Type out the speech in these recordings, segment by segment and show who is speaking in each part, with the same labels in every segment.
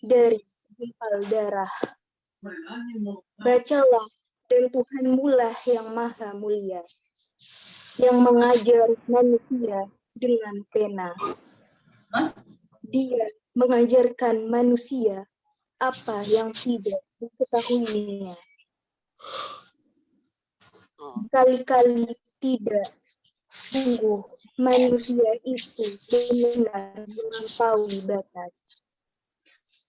Speaker 1: dari segumpal darah. Bacalah, dan Tuhanmu lah yang maha mulia, yang mengajar manusia dengan pena. Dia mengajarkan manusia apa yang tidak diketahuinya. Kali-kali tidak, sungguh manusia itu benar melampaui batas.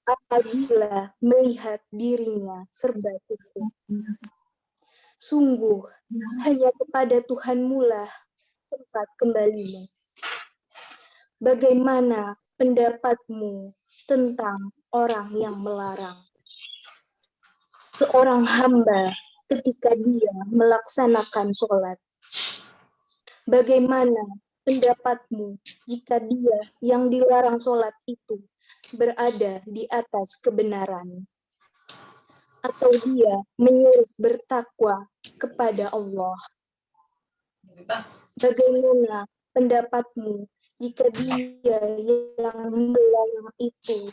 Speaker 1: Apabila melihat dirinya serba cukup. Sungguh, hanya kepada Tuhanmu lah tempat kembalimu. Bagaimana pendapatmu tentang orang yang melarang? Seorang hamba ketika dia melaksanakan sholat. Bagaimana pendapatmu jika dia yang dilarang sholat itu berada di atas kebenaran? Atau dia menyuruh bertakwa kepada Allah? Bagaimana pendapatmu jika dia yang melarang itu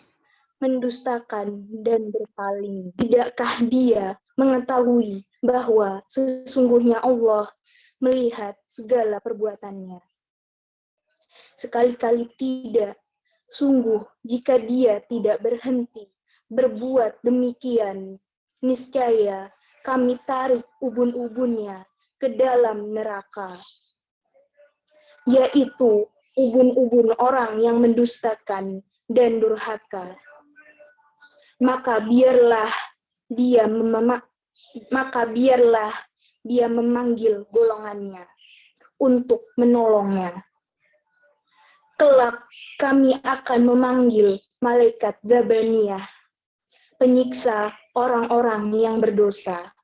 Speaker 1: mendustakan dan berpaling? Tidakkah dia mengetahui bahwa sesungguhnya Allah melihat segala perbuatannya? Sekali-kali tidak, sungguh jika dia tidak berhenti berbuat demikian, niscaya kami tarik ubun-ubunnya ke dalam neraka, yaitu ubun-ubun orang yang mendustakan dan durhaka. Maka biarlah dia memanggil golongannya untuk menolongnya. Kelak kami akan memanggil malaikat Zabaniyah, penyiksa orang-orang yang berdosa.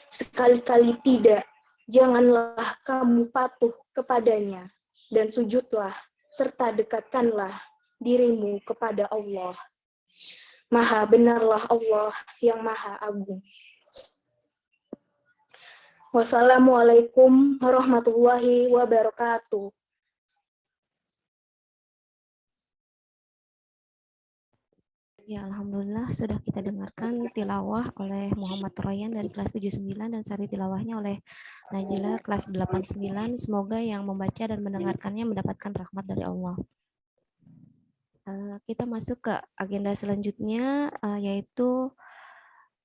Speaker 1: Sekali-kali tidak, janganlah kamu patuh kepadanya, dan sujudlah, serta dekatkanlah dirimu kepada Allah. Maha benarlah Allah yang maha agung. Wassalamualaikum warahmatullahi wabarakatuh.
Speaker 2: Ya, alhamdulillah sudah kita dengarkan tilawah oleh Muhammad Royan dari kelas 79 dan sari tilawahnya oleh Najila kelas 89. Semoga yang membaca dan mendengarkannya mendapatkan rahmat dari Allah. Kita masuk ke agenda selanjutnya, yaitu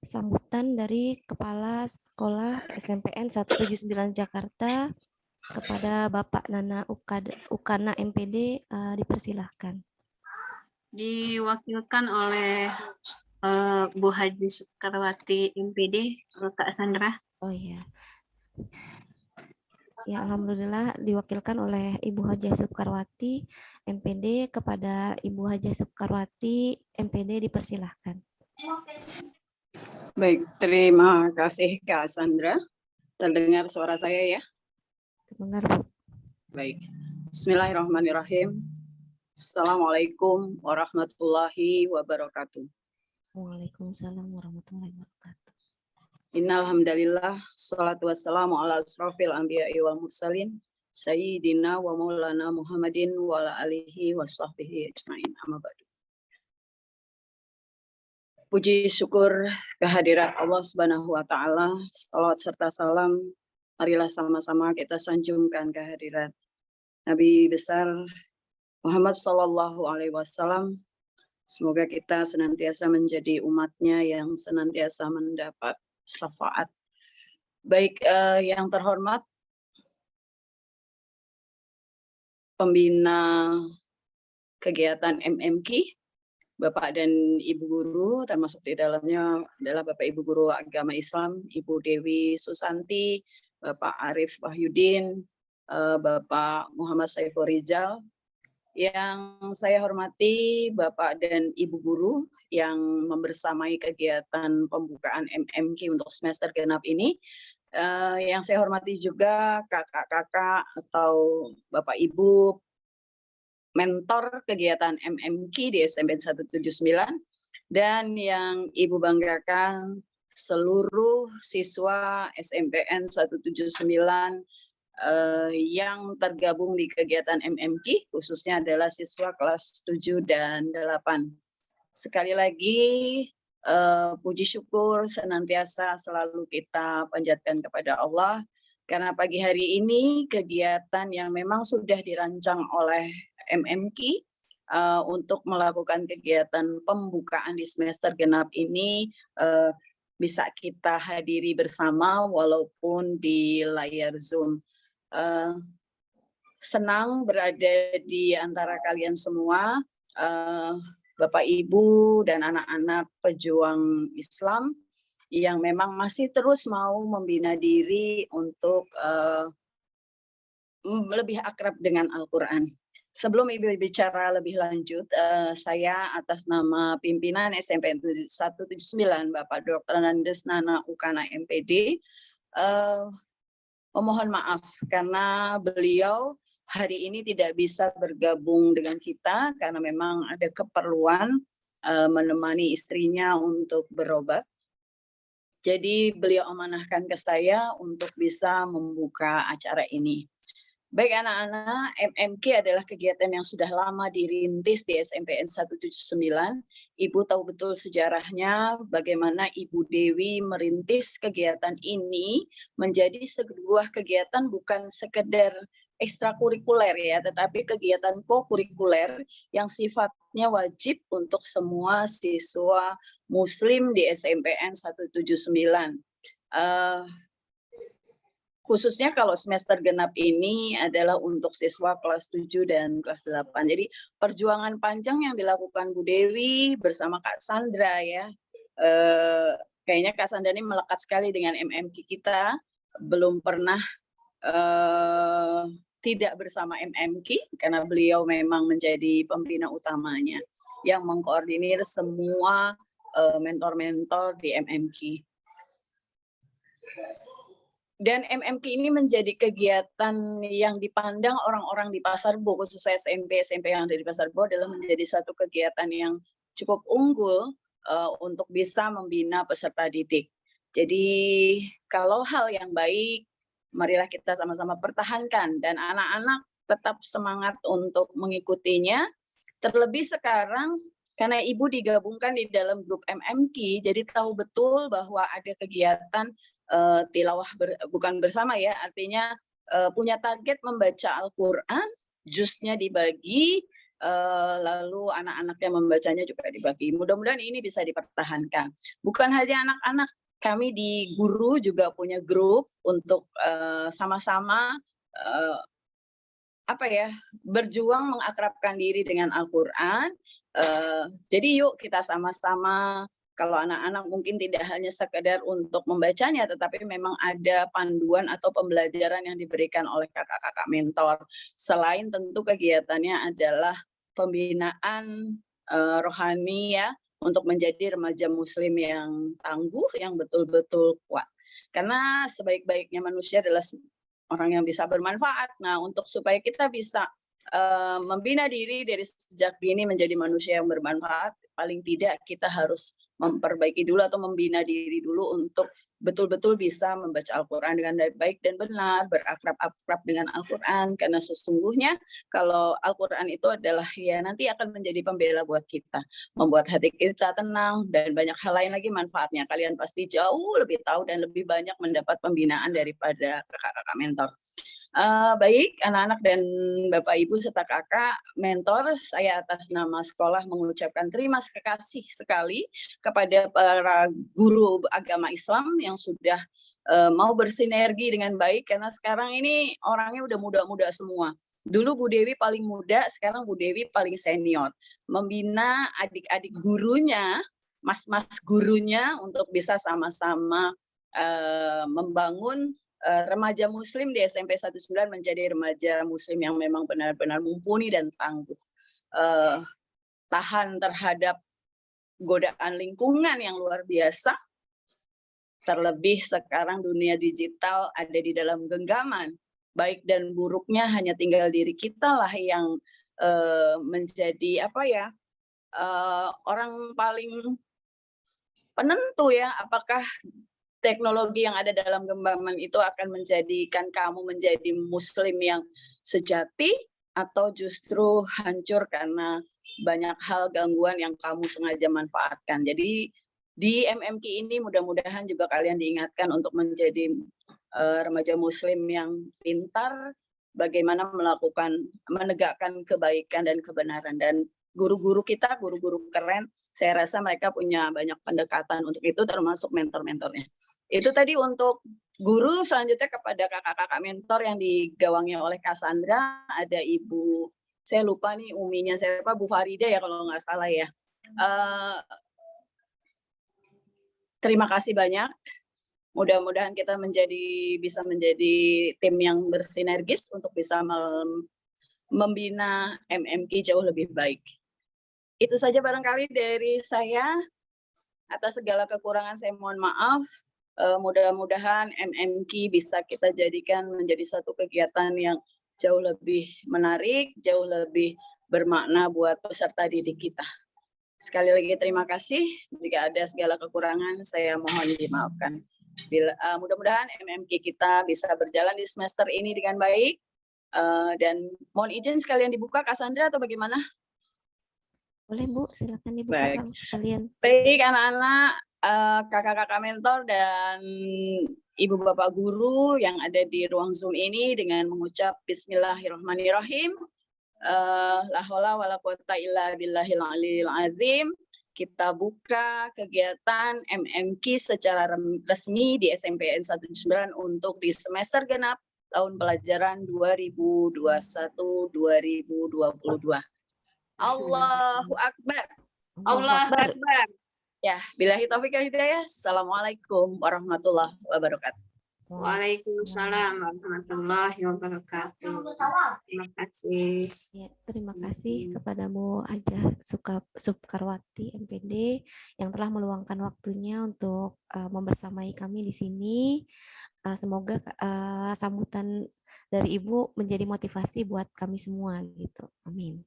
Speaker 2: sambutan dari Kepala Sekolah SMPN 179 Jakarta kepada Bapak Nana Ukana MPD, dipersilahkan.
Speaker 3: Diwakilkan oleh Bu Haji Soekarwati MPD, Kak Sandra.
Speaker 2: Oh iya. Ya, alhamdulillah diwakilkan oleh Ibu Haja Soekarwati MPD kepada Ibu Haja Soekarwati MPD, dipersilahkan.
Speaker 4: Baik, terima kasih Kak Sandra. Terdengar suara saya ya?
Speaker 2: Terdengar, Bu.
Speaker 4: Baik. Bismillahirrahmanirrahim. Assalamualaikum warahmatullahi wabarakatuh.
Speaker 2: Waalaikumsalam warahmatullahi wabarakatuh.
Speaker 4: Innal hamdalillah, sholatu wassalamu ala asrofil anbiya'i wal mursalin, sayyidina wa maulana Muhammadin wa ala alihi wa sahbihi ajma'in, amma ba'du. Puji syukur kehadirat Allah Subhanahu wa Ta'ala, salawat serta salam, marilah sama-sama kita sanjungkan kehadirat Nabi besar Muhammad Sallallahu Alaihi Wasallam. Semoga kita senantiasa menjadi umatnya yang senantiasa mendapat syafaat. Baik, yang terhormat pembina kegiatan MMQ, Bapak dan Ibu Guru, termasuk di dalamnya adalah Bapak Ibu Guru Agama Islam, Ibu Dewi Susanti, Bapak Arif Wahyudin, Bapak Muhammad Saiful Rizal. Yang saya hormati Bapak dan Ibu Guru yang membersamai kegiatan pembukaan MMQ untuk semester genap ini. Yang saya hormati juga kakak-kakak atau Bapak Ibu mentor kegiatan MMQ di SMPN 179, dan yang Ibu banggakan seluruh siswa SMPN 179 yang tergabung di kegiatan MMQ, khususnya adalah siswa kelas 7 dan 8. Sekali lagi puji syukur senantiasa selalu kita panjatkan kepada Allah, karena pagi hari ini kegiatan yang memang sudah dirancang oleh MMK untuk melakukan kegiatan pembukaan di semester genap ini bisa kita hadiri bersama walaupun di layar Zoom. Senang berada di antara kalian semua, Bapak, Ibu, dan anak-anak pejuang Islam yang memang masih terus mau membina diri untuk lebih akrab dengan Al-Quran. Sebelum Ibu bicara lebih lanjut, saya atas nama pimpinan SMP 179, Bapak Dr. Nandes Nana Ukana MPD, memohon maaf karena beliau hari ini tidak bisa bergabung dengan kita karena memang ada keperluan menemani istrinya untuk berobat. Jadi beliau amanahkan ke saya untuk bisa membuka acara ini. Baik anak-anak, MMK adalah kegiatan yang sudah lama dirintis di SMPN 179. Ibu tahu betul sejarahnya bagaimana Ibu Dewi merintis kegiatan ini menjadi sebuah kegiatan bukan sekedar ekstrakurikuler ya, tetapi kegiatan kokurikuler yang sifatnya wajib untuk semua siswa Muslim di SMPN 179. Khususnya kalau semester genap ini adalah untuk siswa kelas 7 dan kelas 8. Jadi perjuangan panjang yang dilakukan Bu Dewi bersama Kak Sandra ya. Kayaknya Kak Sandra ini melekat sekali dengan MMK kita. Belum pernah tidak bersama MMK karena beliau memang menjadi pembina utamanya yang mengkoordinir semua mentor-mentor di MMK. Dan MMK ini menjadi kegiatan yang dipandang orang-orang di Pasar Bo, khususnya SMP yang ada di Pasar Bo, adalah menjadi satu kegiatan yang cukup unggul untuk bisa membina peserta didik. Jadi kalau hal yang baik, marilah kita sama-sama pertahankan dan anak-anak tetap semangat untuk mengikutinya. Terlebih sekarang karena Ibu digabungkan di dalam grup MMK, jadi tahu betul bahwa ada kegiatan tilawah bukan bersama ya, artinya punya target membaca Al-Quran, jusnya dibagi, lalu anak-anaknya membacanya juga dibagi. Mudah-mudahan ini bisa dipertahankan. Bukan hanya anak-anak, kami di guru juga punya grup untuk sama-sama berjuang mengakrabkan diri dengan Al-Quran. Jadi yuk kita sama-sama, kalau anak-anak mungkin tidak hanya sekedar untuk membacanya, tetapi memang ada panduan atau pembelajaran yang diberikan oleh kakak-kakak mentor. Selain tentu kegiatannya adalah pembinaan rohani ya, untuk menjadi remaja Muslim yang tangguh, yang betul-betul kuat. Karena sebaik-baiknya manusia adalah orang yang bisa bermanfaat. Nah, untuk supaya kita bisa membina diri dari sejak dini menjadi manusia yang bermanfaat, paling tidak kita harus memperbaiki dulu atau membina diri dulu untuk betul-betul bisa membaca Al-Quran dengan baik dan benar, berakrab-akrab dengan Al-Quran, karena sesungguhnya kalau Al-Quran itu adalah ya nanti akan menjadi pembela buat kita, membuat hati kita tenang, dan banyak hal lain lagi manfaatnya. Kalian pasti jauh lebih tahu dan lebih banyak mendapat pembinaan daripada kakak-kakak mentor. Baik, anak-anak dan Bapak Ibu serta kakak mentor, saya atas nama sekolah mengucapkan terima kasih sekali kepada para guru agama Islam yang sudah mau bersinergi dengan baik, karena sekarang ini orangnya udah muda-muda semua. Dulu Bu Dewi paling muda, sekarang Bu Dewi paling senior. Membina adik-adik gurunya, mas-mas gurunya untuk bisa sama-sama membangun remaja Muslim di SMP 19 menjadi remaja Muslim yang memang benar-benar mumpuni dan tangguh, tahan terhadap godaan lingkungan yang luar biasa. Terlebih sekarang dunia digital ada di dalam genggaman, baik dan buruknya hanya tinggal diri kita lah yang menjadi orang paling penentu ya, apakah teknologi yang ada dalam genggaman itu akan menjadikan kamu menjadi Muslim yang sejati atau justru hancur karena banyak hal gangguan yang kamu sengaja manfaatkan. Jadi di MMK ini mudah-mudahan juga kalian diingatkan untuk menjadi remaja muslim yang pintar, bagaimana menegakkan kebaikan dan kebenaran. Dan guru-guru kita, guru-guru keren, saya rasa mereka punya banyak pendekatan untuk itu, termasuk mentor-mentornya. Itu tadi untuk guru. Selanjutnya kepada kakak-kakak mentor yang digawangi oleh Cassandra, ada Ibu, saya lupa nih uminya siapa, Bu Farida ya kalau nggak salah ya. Terima kasih banyak. Mudah-mudahan kita bisa menjadi tim yang bersinergis untuk bisa membina MMK jauh lebih baik. Itu saja barangkali dari saya. Atas segala kekurangan saya mohon maaf. Mudah-mudahan MMK bisa kita jadikan menjadi satu kegiatan yang jauh lebih menarik, jauh lebih bermakna buat peserta didik kita. Sekali lagi terima kasih. Jika ada segala kekurangan, saya mohon dimaafkan. Mudah-mudahan MMK kita bisa berjalan di semester ini dengan baik. Dan mohon izin sekalian dibuka, Cassandra, atau bagaimana?
Speaker 2: Boleh Bu, silakan dibuka.
Speaker 4: Baik.
Speaker 2: Sekalian.
Speaker 4: Baik anak-anak, kakak-kakak mentor dan ibu bapak guru yang ada di ruang Zoom ini dengan mengucap Bismillahirrahmanirrahim. La haula wala quwata illa billahil aliyil azim. Kita buka kegiatan MMK secara resmi di SMPN 19 untuk di semester genap tahun pelajaran 2021-2022. Allahu Akbar.
Speaker 3: Allahu Akbar.
Speaker 4: Ya, billahi taufiq wal hidayah. Assalamualaikum warahmatullahi wabarakatuh.
Speaker 3: Waalaikumsalam warahmatullahi wabarakatuh. Terima kasih.
Speaker 2: Ya, terima kasih kepadamu Hajah Subkarwati MPD yang telah meluangkan waktunya untuk membersamai kami di sini. Semoga sambutan dari Ibu menjadi motivasi buat kami semua gitu. Amin.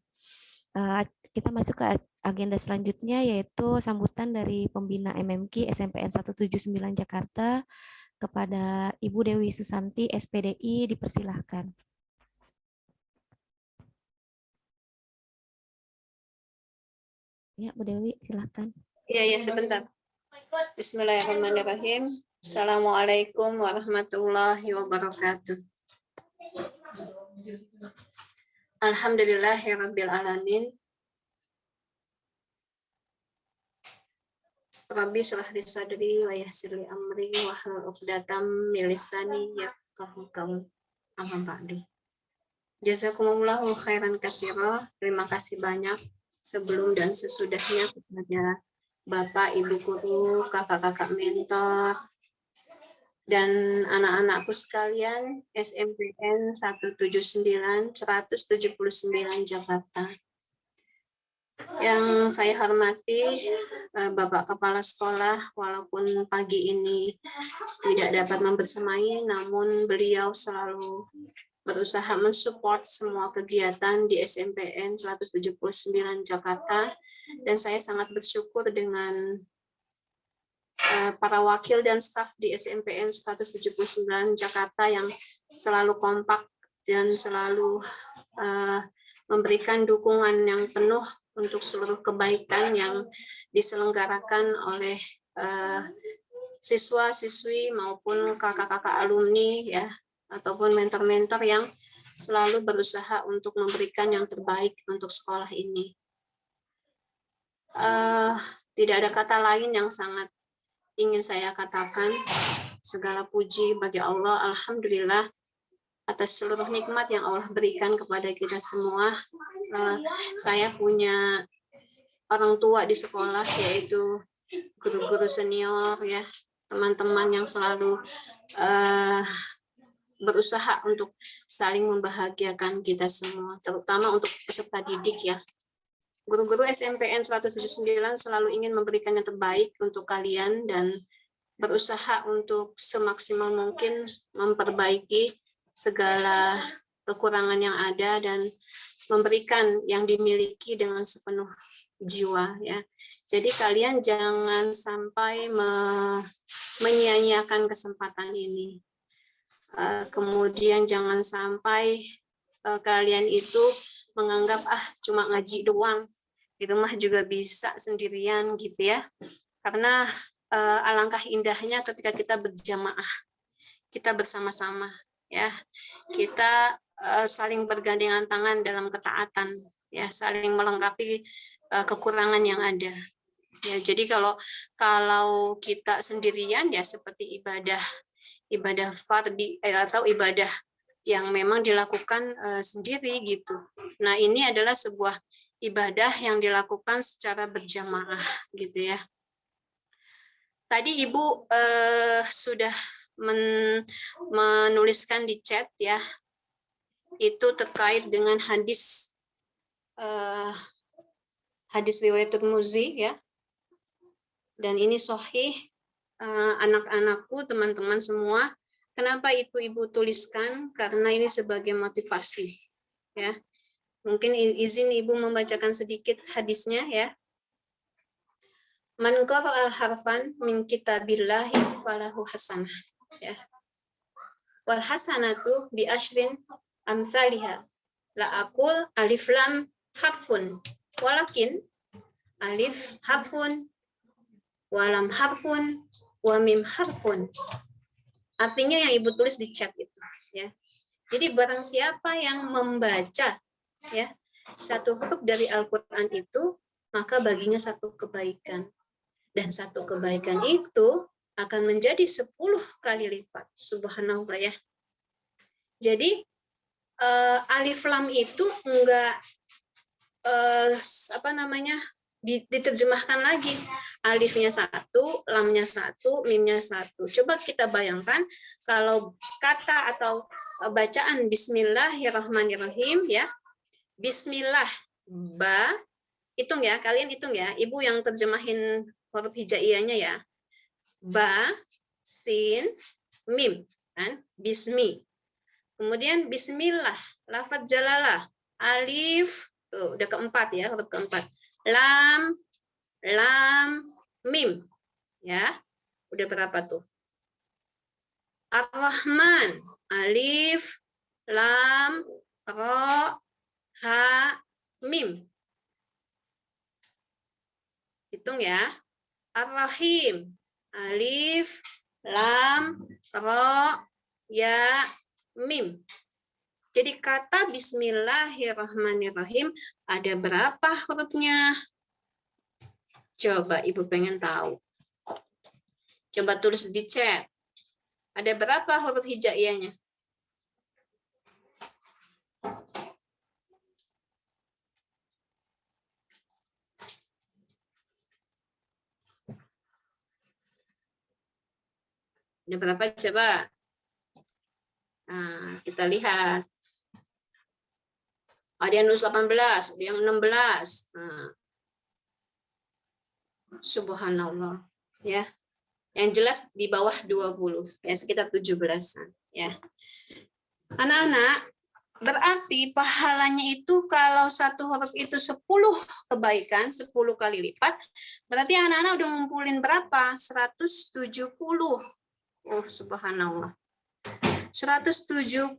Speaker 2: Kita masuk ke agenda selanjutnya, yaitu sambutan dari pembina MMK SMPN 179 Jakarta kepada Ibu Dewi Susanti SPDI, dipersilahkan. Ya, Bu Dewi, silahkan.
Speaker 3: Iya, sebentar. Bismillahirrahmanirrahim. Assalamualaikum warahmatullahi wabarakatuh. Alhamdulillahirabbil alamin. Rabbi shrah li sadri wa yassir li amri wahlul 'uqdatam min lisani yafqahu qawli. Amma ba'du. Jazakumullahu khairan katsira. Terima kasih banyak sebelum dan sesudahnya kepada Bapak, Ibu guru, kakak-kakak mentor, dan anak-anakku sekalian SMPN 179 Jakarta. Yang saya hormati Bapak Kepala Sekolah, walaupun pagi ini tidak dapat membersamai, namun beliau selalu berusaha mensupport semua kegiatan di SMPN 179 Jakarta, dan saya sangat bersyukur dengan para wakil dan staf di SMPN 179 Jakarta yang selalu kompak dan selalu memberikan dukungan yang penuh untuk seluruh kebaikan yang diselenggarakan oleh siswa-siswi maupun kakak-kakak alumni ya, ataupun mentor-mentor yang selalu berusaha untuk memberikan yang terbaik untuk sekolah ini. Tidak ada kata lain yang sangat ingin saya katakan. Segala puji bagi Allah, alhamdulillah atas seluruh nikmat yang Allah berikan kepada kita semua. Saya punya orang tua di sekolah, yaitu guru-guru senior ya, teman-teman yang selalu berusaha untuk saling membahagiakan kita semua, terutama untuk peserta didik ya. Guru-guru SMPN 179 selalu ingin memberikan yang terbaik untuk kalian dan berusaha untuk semaksimal mungkin memperbaiki segala kekurangan yang ada dan memberikan yang dimiliki dengan sepenuh jiwa ya. Jadi kalian jangan sampai menyia-nyiakan kesempatan ini. Kemudian jangan sampai kalian itu menganggap cuma ngaji doang, di rumah juga bisa sendirian gitu ya. Karena alangkah indahnya ketika kita berjamaah, kita bersama-sama ya. Kita saling bergandengan tangan dalam ketaatan ya, saling melengkapi kekurangan yang ada. Ya, jadi kalau kita sendirian ya seperti ibadah fardhi atau ibadah yang memang dilakukan sendiri gitu. Nah, ini adalah sebuah ibadah yang dilakukan secara berjamaah gitu ya. Tadi Ibu sudah menuliskan di chat ya, itu terkait dengan hadis riwayat Tirmizi ya. Dan ini sahih, anak-anakku, teman-teman semua. Kenapa itu Ibu tuliskan? Karena ini sebagai motivasi ya. Mungkin izin Ibu membacakan sedikit hadisnya ya. Man qara'a harfan min kitabillahi falahu hasanah ya. Wal hasanatu bi asyrin amsalihha. La aqul alif lam harfun walakin alif harfun walam harfun wa mim harfun. Artinya yang Ibu tulis di chat itu ya. Jadi barang siapa yang membaca ya satu huruf dari Al-Qur'an itu, maka baginya satu kebaikan. Dan satu kebaikan itu akan menjadi 10 kali lipat. Subhanallah ya. Jadi alif lam itu enggak diterjemahkan lagi. Alifnya 1, lamnya 1, mimnya 1. Coba kita bayangkan kalau kata atau bacaan Bismillahirrahmanirrahim ya. Bismillah, ba, hitung ya, kalian hitung ya. Ibu yang terjemahin huruf hijaiyahnya ya. Ba, sin, mim, kan? Bismi. Kemudian bismillah, lafadz jalalah, alif, tuh udah keempat ya, huruf keempat. Lam, mim. Ya. Udah berapa tuh? Ar-Rahman, alif, lam, ra, ha, mim. Hitung ya. Ar-Rahim, alif, lam, ra, ya, mim. Jadi kata Bismillahirrahmanirrahim ada berapa hurufnya? Coba Ibu pengen tahu. Coba tulis di chat. Ada berapa huruf hijaiyahnya? Ada berapa coba? Nah, kita lihat. Ada yang nulis 18, ada yang 16. Nah. Subhanallah. Ya. Yang jelas di bawah 20, ya sekitar 17-an, ya. Anak-anak, berarti pahalanya itu kalau satu huruf itu 10 kebaikan, 10 kali lipat, berarti anak-anak udah ngumpulin berapa? 170. Oh, subhanallah. 170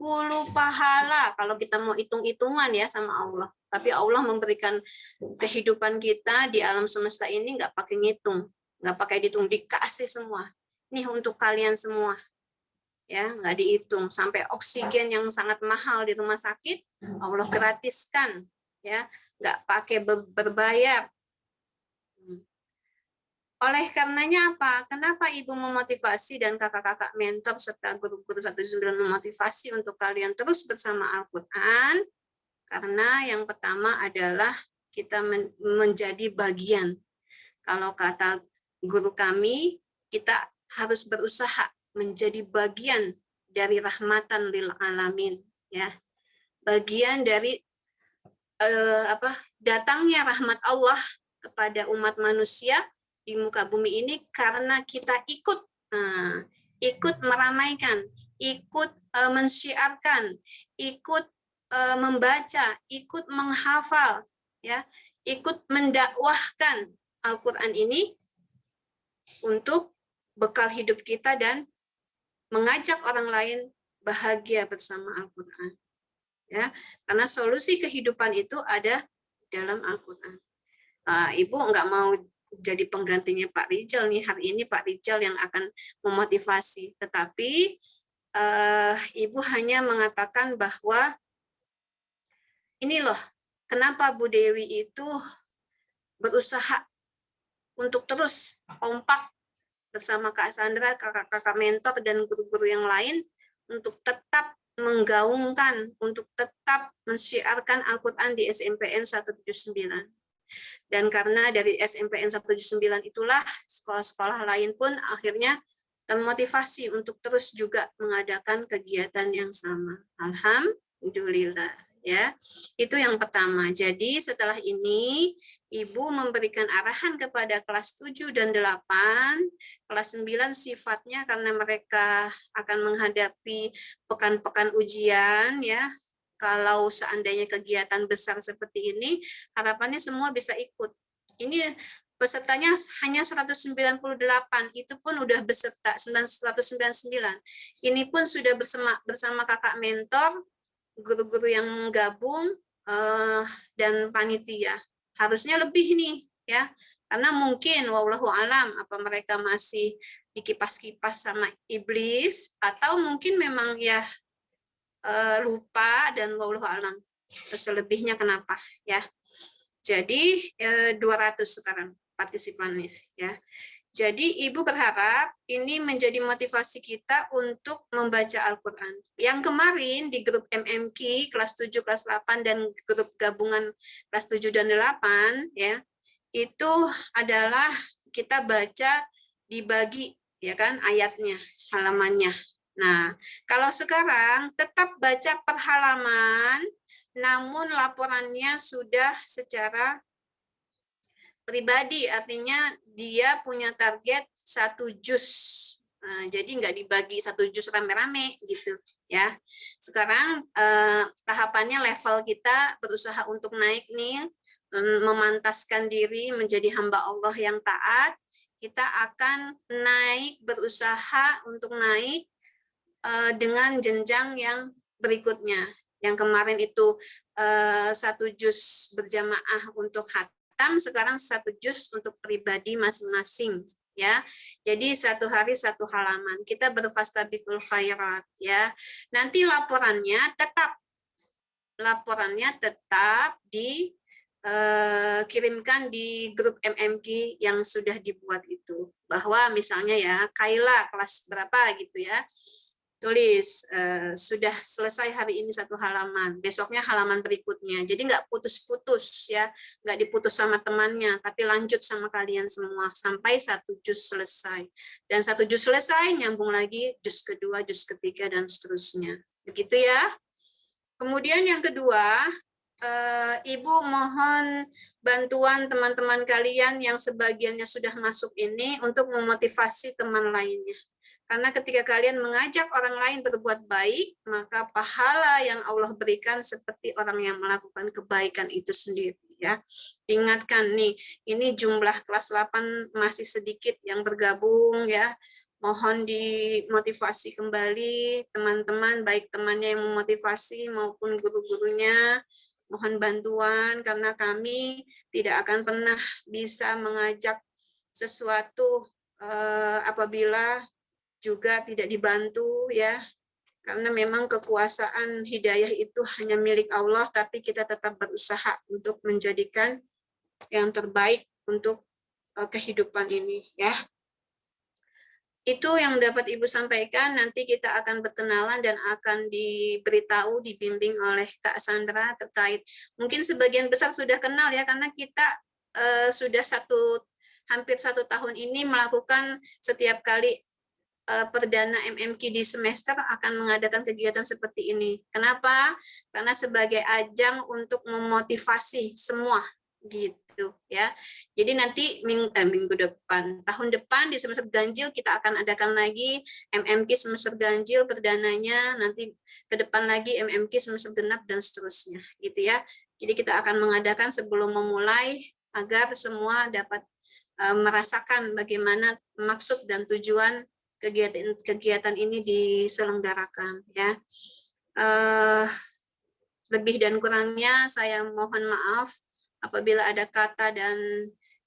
Speaker 3: pahala kalau kita mau hitung-hitungan ya sama Allah. Tapi Allah memberikan kehidupan kita di alam semesta ini nggak pakai ngitung, nggak pakai dihitung, dikasih semua. Ini untuk kalian semua. Ya, nggak dihitung. Sampai oksigen yang sangat mahal di rumah sakit, Allah gratiskan. Ya, nggak pakai berbayar. Oleh karenanya apa? Kenapa Ibu memotivasi dan kakak-kakak mentor serta guru-guru 19 memotivasi untuk kalian terus bersama Al-Quran? Karena yang pertama adalah kita menjadi bagian. Kalau kata guru kami, kita harus berusaha menjadi bagian dari rahmatan lil alamin. Ya, bagian dari datangnya rahmat Allah kepada umat manusia di muka bumi ini karena kita ikut meramaikan, ikut mensyiarkan, ikut membaca, ikut menghafal, ya, ikut mendakwahkan Al-Quran ini untuk bekal hidup kita dan mengajak orang lain bahagia bersama Al-Quran. Ya, karena solusi kehidupan itu ada dalam Al-Quran. Ibu nggak mau jadi penggantinya Pak Rijal nih, hari ini Pak Rijal yang akan memotivasi, tetapi Ibu hanya mengatakan bahwa ini loh, kenapa Bu Dewi itu berusaha untuk terus kompak bersama Kak Sandra, kakak-kakak mentor, dan guru-guru yang lain untuk tetap menggaungkan, untuk tetap mensyiarkan Al-Quran di SMPN 179. Dan karena dari SMPN 179 itulah sekolah-sekolah lain pun akhirnya termotivasi untuk terus juga mengadakan kegiatan yang sama. Alhamdulillah. Ya, itu yang pertama. Jadi setelah ini Ibu memberikan arahan kepada kelas 7 dan 8, kelas 9 sifatnya karena mereka akan menghadapi pekan-pekan ujian ya. Kalau seandainya kegiatan besar seperti ini, harapannya semua bisa ikut. Ini pesertanya hanya 198, itu pun udah beserta 199. Ini pun sudah bersama kakak mentor, guru-guru yang gabung, dan panitia. Harusnya lebih nih ya, karena mungkin wallahu alam apa mereka masih dikipas-kipas sama iblis, atau mungkin memang ya lupa, dan wallahu alam selebihnya kenapa ya. Jadi 200 sekarang partisipannya ya. Jadi Ibu berharap ini menjadi motivasi kita untuk membaca Al-Quran. Yang kemarin di grup MMK kelas 7, kelas 8, dan grup gabungan kelas 7 dan 8 ya, itu adalah kita baca dibagi ya kan ayatnya, halamannya. Nah, kalau sekarang tetap baca per halaman, namun laporannya sudah secara pribadi, artinya dia punya target 1 juz. Nah, jadi nggak dibagi 1 juz rame-rame gitu ya. Sekarang tahapannya level kita berusaha untuk naik nih, memantaskan diri menjadi hamba Allah yang taat. Kita akan naik, berusaha untuk naik dengan jenjang yang berikutnya. Yang kemarin itu 1 juz berjamaah untuk khatam, sekarang 1 juz untuk pribadi masing-masing ya. Jadi 1 hari 1 halaman. Kita berfastabiqul khairat ya. Nanti laporannya tetap dikirimkan di grup MMK yang sudah dibuat itu. Bahwa misalnya ya Kaila kelas berapa gitu ya. Tulis sudah selesai hari ini 1 halaman, besoknya halaman berikutnya. Jadi nggak putus-putus ya, nggak diputus sama temannya, tapi lanjut sama kalian semua sampai 1 juz selesai. Dan 1 juz selesai, nyambung lagi juz kedua, juz ketiga, dan seterusnya. Begitu ya. Kemudian yang kedua, Ibu mohon bantuan teman-teman kalian yang sebagiannya sudah masuk ini untuk memotivasi teman lainnya. Karena ketika kalian mengajak orang lain berbuat baik, maka pahala yang Allah berikan seperti orang yang melakukan kebaikan itu sendiri ya. Ingatkan nih, ini jumlah kelas 8 masih sedikit yang bergabung ya. Mohon dimotivasi kembali teman-teman, baik temannya yang memotivasi maupun guru-gurunya. Mohon bantuan karena kami tidak akan pernah bisa mengajak sesuatu apabila juga tidak dibantu ya, karena memang kekuasaan hidayah itu hanya milik Allah, tapi kita tetap berusaha untuk menjadikan yang terbaik untuk kehidupan ini ya. Itu yang dapat Ibu sampaikan. Nanti kita akan berkenalan dan akan diberitahu, dibimbing oleh Kak Sandra terkait, mungkin sebagian besar sudah kenal ya, karena kita sudah hampir 1 tahun ini melakukan setiap kali perdana MMK di semester akan mengadakan kegiatan seperti ini. Kenapa? Karena sebagai ajang untuk memotivasi semua gitu ya. Jadi nanti minggu depan, tahun depan di semester ganjil kita akan adakan lagi MMK semester ganjil perdananya, nanti ke depan lagi MMK semester genap dan seterusnya gitu ya. Jadi kita akan mengadakan sebelum memulai agar semua dapat merasakan bagaimana maksud dan tujuan kegiatan ini diselenggarakan ya. Lebih dan kurangnya saya mohon maaf. apabila ada kata dan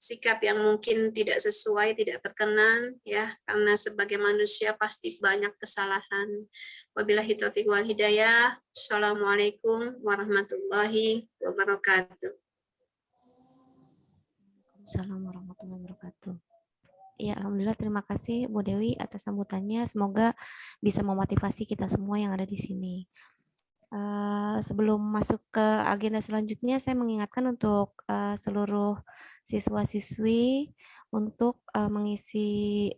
Speaker 3: sikap yang mungkin tidak sesuai, tidak berkenan, ya, karena sebagai manusia pasti banyak kesalahan. Wabillahi taufiq wal hidayah. Assalamualaikum warahmatullahi wabarakatuh.
Speaker 2: Assalamualaikum warahmatullahi wabarakatuh. Ya, alhamdulillah, terima kasih Bu Dewi atas sambutannya. Semoga bisa memotivasi kita semua yang ada di sini. Sebelum masuk ke agenda selanjutnya, saya mengingatkan untuk seluruh siswa-siswi untuk mengisi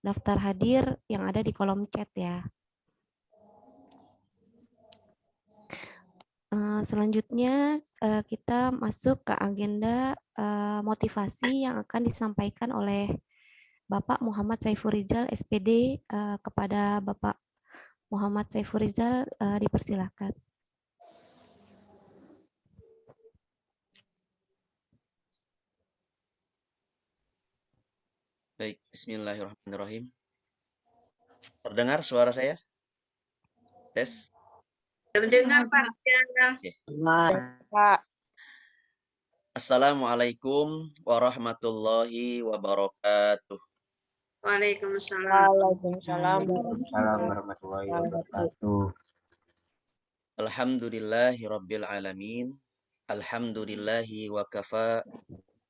Speaker 2: daftar hadir yang ada di kolom chat ya. Selanjutnya kita masuk ke agenda motivasi yang akan disampaikan oleh Bapak Muhammad Saiful Rizal SPD. Kepada Bapak Muhammad Saiful Rizal dipersilakan.
Speaker 5: Baik, bismillahirrahmanirrahim. Terdengar suara saya? Tes.
Speaker 3: Terdengar Pak.
Speaker 5: Oke. Assalamualaikum warahmatullahi wabarakatuh.
Speaker 3: Waalaikumsalam.
Speaker 6: Waalaikumsalam warahmatullahi wabarakatuh.
Speaker 5: Alhamdulillahi rabbil alamin. Alhamdulillahi wa kafa.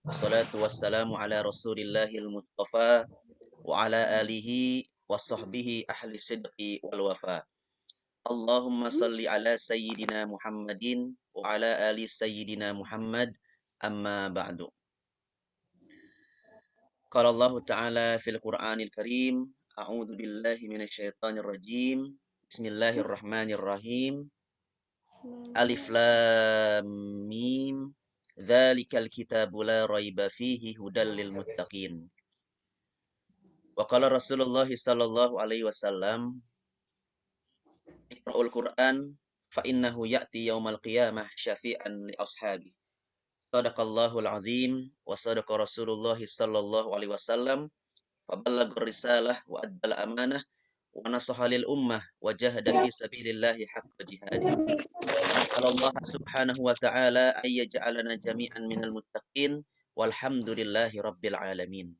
Speaker 5: Wassalatu wassalamu ala rasulillahil mustafa wa ala alihi wa sahbihi ahli sidqi wal wafa. Allahumma salli ala sayyidina Muhammadin wa ala ali sayyidina Muhammad, amma ba'du. Qala Allah Ta'ala fil Qur'anil Karim, a'udzu billahi minasyaitonir rajim. Bismillahirrahmanirrahim. Alif lam mim. Dzalikal kitabu la raiba fihi hudal lil muttaqin. Wa qala Rasulullah sallallahu alaihi wasallam, Iqra'ul Qur'an fa innahu ya'ti yaumal qiyamah syafi'an li ashabi. Shadaqallahul azim wa sadaqa Rasulullah sallallahu alaihi wasallam. Faballagha risalah wa addal amanah wa nasaha lil ummah wa jahada fi sabilillahi haqqa jihadih. Nasallallahu subhanahu wa ta'ala ay yaj'alana jami'an minal muttaqin walhamdulillahi rabbil alamin.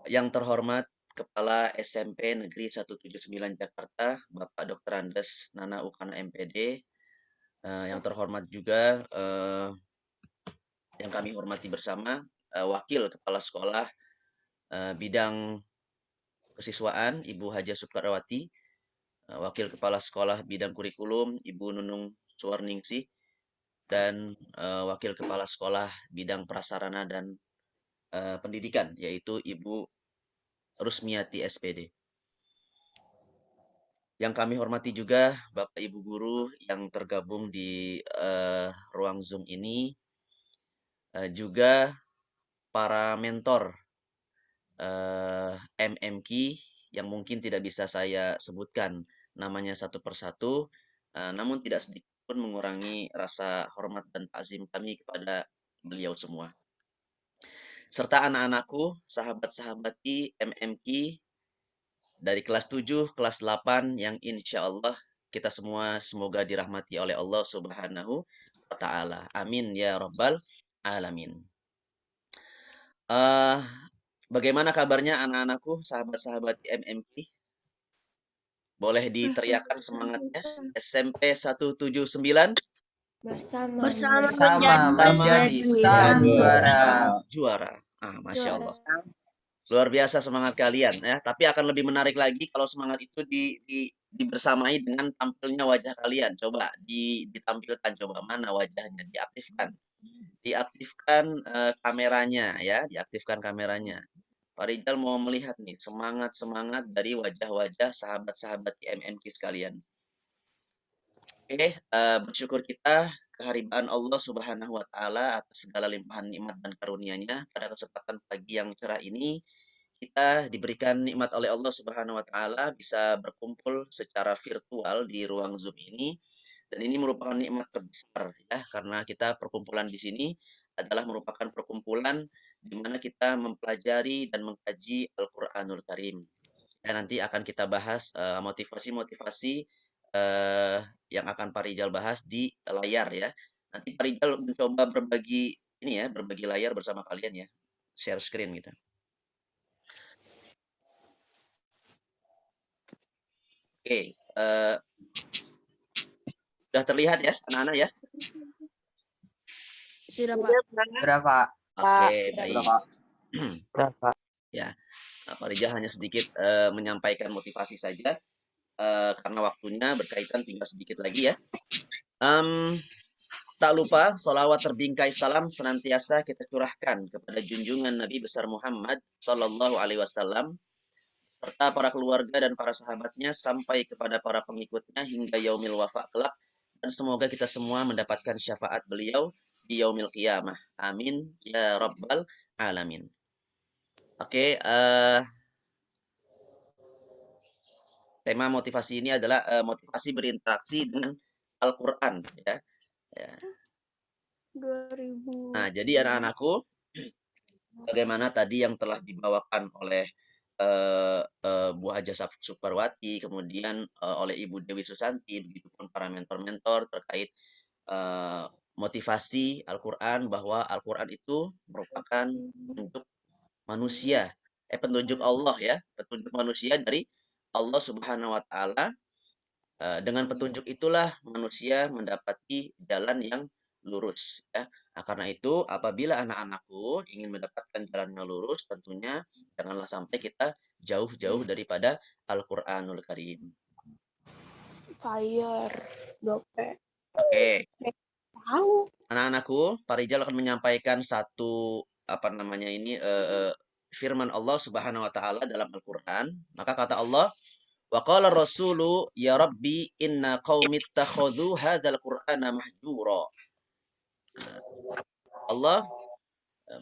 Speaker 5: Yang terhormat Kepala SMP Negeri 179 Jakarta, Bapak Dr. Andes Nana Ukana MPD. Yang terhormat juga yang kami hormati bersama Wakil Kepala Sekolah Bidang Kesiswaan Ibu Haja Sukarawati, Wakil Kepala Sekolah Bidang Kurikulum Ibu Nunung Suwarningsih, dan Wakil Kepala Sekolah Bidang Prasarana dan Pendidikan yaitu Ibu Rusmiati SPD. Yang kami hormati juga Bapak Ibu Guru yang tergabung di ruang Zoom ini, juga para mentor MMK yang mungkin tidak bisa saya sebutkan namanya satu persatu, namun tidak sedikit pun mengurangi rasa hormat dan takzim kami kepada beliau semua. Serta anak-anakku, sahabat-sahabati MMK dari kelas 7, kelas 8 yang insya Allah kita semua semoga dirahmati oleh Allah Subhanahu wa Ta'ala. Amin ya Rabbal Alamin. Bagaimana kabarnya anak-anakku, sahabat-sahabat MMK? Boleh diteriakan semangatnya. SMP 179
Speaker 6: Bersama
Speaker 5: menjadi juara. Masya Allah. Luar biasa semangat kalian ya. Tapi akan lebih menarik lagi kalau semangat itu dibersamai dengan tampilnya wajah kalian. Coba ditampilkan, coba mana wajahnya, diaktifkan kameranya ya, diaktifkan kameranya. Pak Rizal mau melihat nih semangat dari wajah-wajah sahabat-sahabat MMK sekalian. Oke, bersyukur kita kehadiran Allah Subhanahu wa Ta'ala atas segala limpahan nikmat dan karunia-Nya. Pada kesempatan pagi yang cerah ini, kita diberikan nikmat oleh Allah Subhanahu wa Ta'ala bisa berkumpul secara virtual di ruang Zoom ini, dan ini merupakan nikmat terbesar ya, karena kita perkumpulan di sini adalah merupakan perkumpulan di mana kita mempelajari dan mengkaji Al-Qur'anul Karim. Dan nanti akan kita bahas motivasi-motivasi yang akan Pak Rizal bahas di layar ya. Nanti Pak Rijal mencoba berbagi ini ya, berbagi layar bersama kalian ya. Share screen gitu. Oke, sudah terlihat ya anak-anak ya?
Speaker 1: Sudah, Pak.
Speaker 6: Berapa?
Speaker 5: Oke, baik.
Speaker 6: Berapa?
Speaker 5: Ya, Pak Rijal hanya sedikit menyampaikan motivasi saja karena waktunya berkaitan tinggal sedikit lagi ya. Tak lupa solawat terbingkai salam senantiasa kita curahkan kepada junjungan Nabi besar Muhammad Sallallahu Alaihi Wasallam serta para keluarga dan para sahabatnya sampai kepada para pengikutnya hingga yaumil wafa kelak, dan semoga kita semua mendapatkan syafaat beliau di yaumil qiyamah. Amin ya rabbal alamin. Oke, tema motivasi ini adalah motivasi berinteraksi dengan Al-Quran ya. Nah, jadi anak-anakku, bagaimana tadi yang telah dibawakan oleh Bu Haja Suparwati, kemudian oleh Ibu Dewi Susanti, begitupun para mentor-mentor terkait motivasi Al-Quran, bahwa Al-Quran itu merupakan petunjuk manusia, petunjuk Allah ya, petunjuk manusia dari Allah Subhanahu Wa Taala. Dengan petunjuk itulah manusia mendapati jalan yang lurus ya. Nah, karena itu apabila anak-anakku ingin mendapatkan jalan yang lurus, tentunya janganlah sampai kita jauh-jauh daripada Al-Qur'anul Karim.
Speaker 7: Fire, dope.
Speaker 5: Oke.
Speaker 7: Tahu.
Speaker 5: Anak-anakku, Pak Rijal akan menyampaikan satu firman Allah Subhanahu wa taala dalam Al-Qur'an. Maka kata Allah, wa qala rasulu ya rabbi inna qaumi ittakhadhu hadzal qur'ana mahjura. Allah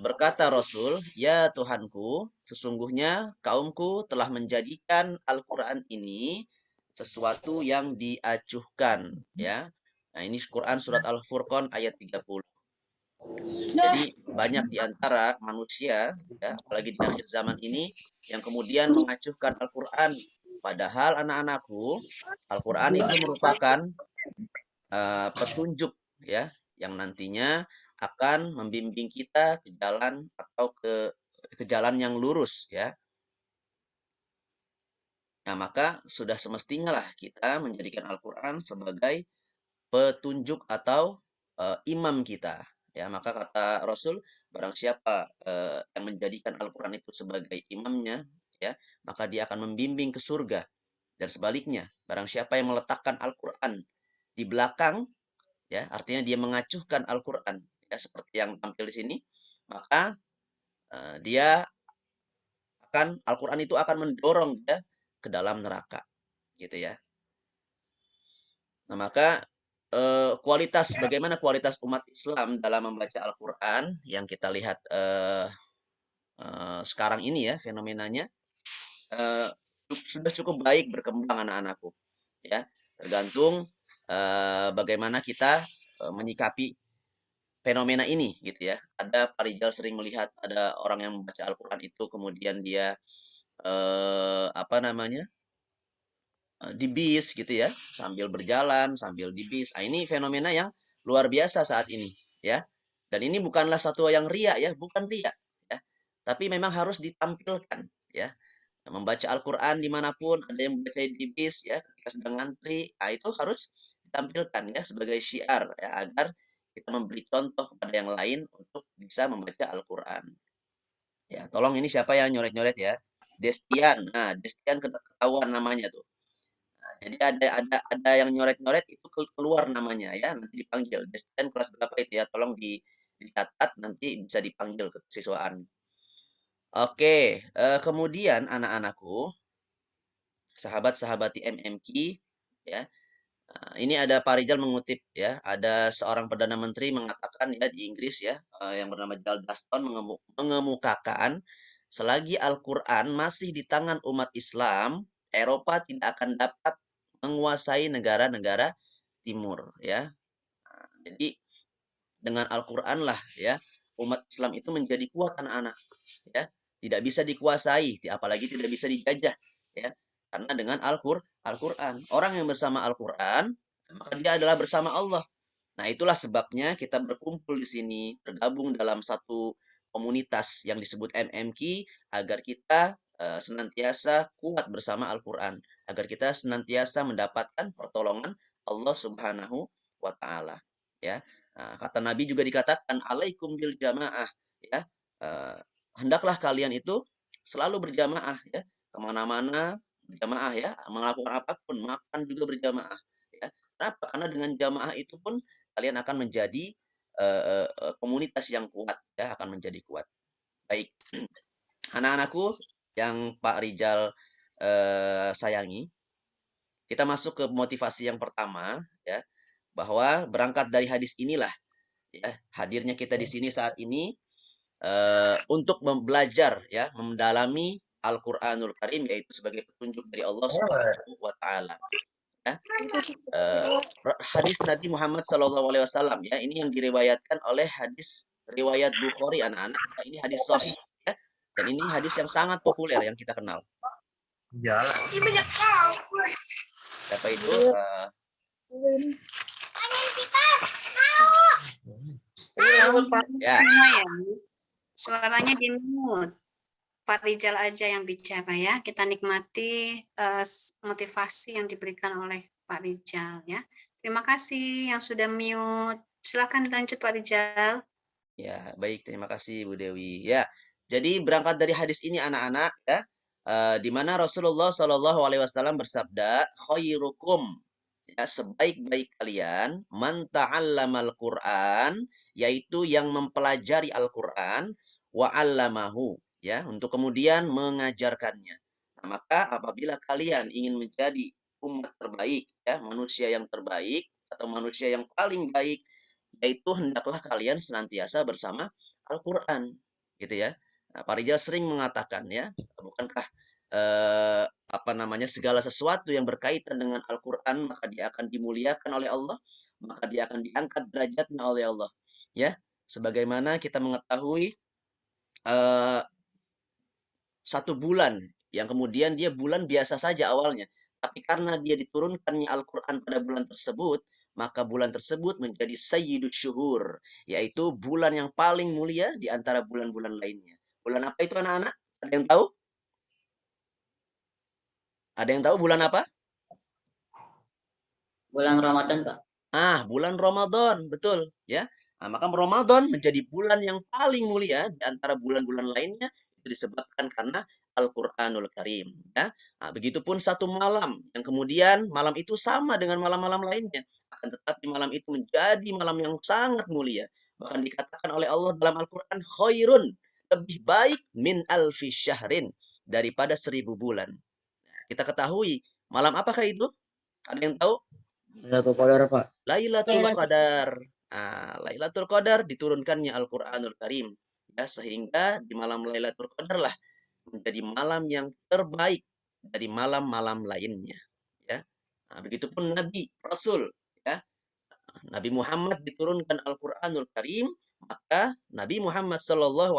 Speaker 5: berkata Rasul, ya Tuhanku, sesungguhnya kaumku telah menjadikan Al-Qur'an ini sesuatu yang diacuhkan ya. Nah, ini Quran surat Al-Furqan ayat 30. Jadi banyak di antara manusia ya, apalagi di akhir zaman ini yang kemudian mengacuhkan Al-Qur'an. Padahal anak-anakku, Al-Quran itu merupakan petunjuk ya, yang nantinya akan membimbing kita ke jalan atau ke jalan yang lurus ya. Nah, maka sudah semestinya lah kita menjadikan Al-Quran sebagai petunjuk atau imam kita ya. Maka kata Rasul, barang siapa yang menjadikan Al-Quran itu sebagai imamnya ya, maka dia akan membimbing ke surga. Dan sebaliknya, barang siapa yang meletakkan Al-Quran di belakang, ya, artinya dia mengacuhkan Al-Quran, ya, seperti yang tampil di sini, maka Al-Quran itu akan mendorong dia ke dalam neraka, gitu ya. Nah, maka bagaimana kualitas umat Islam dalam membaca Al-Quran yang kita lihat sekarang ini ya, fenomenanya sudah cukup baik berkembang anak-anakku ya, tergantung bagaimana kita menyikapi fenomena ini gitu ya. Ada Pak Rijal sering melihat ada orang yang membaca Al-Quran itu kemudian dia di bis gitu ya, sambil berjalan sambil di bis. Nah, ini fenomena yang luar biasa saat ini ya, dan ini bukanlah satu yang ria ya, bukan ria ya, tapi memang harus ditampilkan ya. Membaca Al-Quran dimanapun, ada yang membaca di bis ya ketika sedang ngantri, nah itu harus ditampilkan ya sebagai syiar ya, agar kita memberi contoh kepada yang lain untuk bisa membaca Al-Quran ya. Tolong ini siapa yang nyoret-nyoret ya, Destian. Nah, Destian ketahuan namanya tuh. Nah, jadi ada yang nyoret-nyoret itu keluar namanya ya, nanti dipanggil. Destian kelas berapa itu ya, tolong dicatat, nanti bisa dipanggil ke kesiswaan. Oke, kemudian anak-anakku, sahabat-sahabat di MMQ ya. Ini ada Pak Rijal mengutip ya, ada seorang perdana menteri mengatakan ya di Inggris ya, yang bernama Gerald Gaston mengemukakan selagi Al-Quran masih di tangan umat Islam, Eropa tidak akan dapat menguasai negara-negara timur ya. Jadi dengan Al-Quran lah ya umat Islam itu menjadi kuat anak-anak ya, tidak bisa dikuasai, apalagi tidak bisa dijajah ya, karena dengan Al-Quran orang yang bersama Al-Quran maka dia adalah bersama Allah Nah, itulah sebabnya kita berkumpul di sini, tergabung dalam satu komunitas yang disebut MMQ agar kita senantiasa kuat bersama Al-Qur'an, agar kita senantiasa mendapatkan pertolongan Allah Subhanahu wa taala, ya. Nah, kata Nabi juga dikatakan alaikum bil jamaah, ya. Eh, hendaklah kalian itu selalu berjamaah, ya, kemana-mana berjamaah, ya, melakukan apapun, makan juga berjamaah, ya. Kenapa? Karena dengan jamaah itu pun kalian akan menjadi komunitas yang kuat, ya, akan menjadi kuat. Baik, anak-anakku yang Pak Rijal sayangi, kita masuk ke motivasi yang pertama, ya, bahwa berangkat dari hadis inilah, ya, hadirnya kita di sini saat ini untuk belajar, ya, mendalami Al-Qur'anul Karim, yaitu sebagai petunjuk dari Allah Subhanahu wa taala, ya. Hadis Nabi Muhammad SAW, ya, ini yang diriwayatkan oleh hadis riwayat Bukhari, anak-anak. Ini hadis sahih, ya, dan ini hadis yang sangat populer yang kita kenal. Siapa itu? Ya.
Speaker 3: Suaranya di mute. Pak Rijal aja yang bicara, ya. Kita nikmati motivasi yang diberikan oleh Pak Rijal, ya. Terima kasih yang sudah mute. Silakan lanjut Pak Rijal.
Speaker 5: Ya, baik, terima kasih Bu Dewi. Ya, jadi berangkat dari hadis ini anak-anak, ya, di mana Rasulullah SAW bersabda, khairukum, ya, sebaik-baik kalian, man ta'allamal Qur'an, yaitu yang mempelajari Al-Qur'an, wa 'allamahu, ya, untuk kemudian mengajarkannya. Nah, maka apabila kalian ingin menjadi umat terbaik, ya, manusia yang terbaik atau manusia yang paling baik, yaitu hendaklah kalian senantiasa bersama Al-Qur'an, gitu ya. Nah, Pak Rijal sering mengatakan, ya, bukankah apa namanya, segala sesuatu yang berkaitan dengan Al-Qur'an maka dia akan dimuliakan oleh Allah, maka dia akan diangkat derajatnya oleh Allah, ya. Sebagaimana kita mengetahui satu bulan yang kemudian dia bulan biasa saja awalnya, tapi karena dia diturunkannya Al-Qur'an pada bulan tersebut, maka bulan tersebut menjadi sayyidus syuhur, yaitu bulan yang paling mulia di antara bulan-bulan lainnya. Bulan apa itu anak-anak? Ada yang tahu? Ada yang tahu bulan apa?
Speaker 6: Bulan Ramadan, Pak.
Speaker 5: Bulan Ramadan, betul, ya. Nah, maka Ramadan menjadi bulan yang paling mulia di antara bulan-bulan lainnya, itu disebabkan karena Al-Qur'anul Karim, ya. Nah, begitupun satu malam yang kemudian malam itu sama dengan malam-malam lainnya, akan tetapi malam itu menjadi malam yang sangat mulia. Bahkan dikatakan oleh Allah dalam Al-Qur'an, khairun, lebih baik min alfi syahrin, daripada 1000 bulan. Nah, kita ketahui malam apakah itu? Ada yang tahu?
Speaker 6: Lailatul Qadar, Pak.
Speaker 5: Lailatul Qadar. Lailatul Qadar diturunkannya Al-Qur'anul Karim, ya, sehingga di malam Lailatul Qadar lah menjadi malam yang terbaik dari malam-malam lainnya, ya. Nah, begitupun Nabi, Rasul, ya. Nabi Muhammad diturunkan Al-Qur'anul Karim, maka Nabi Muhammad SAW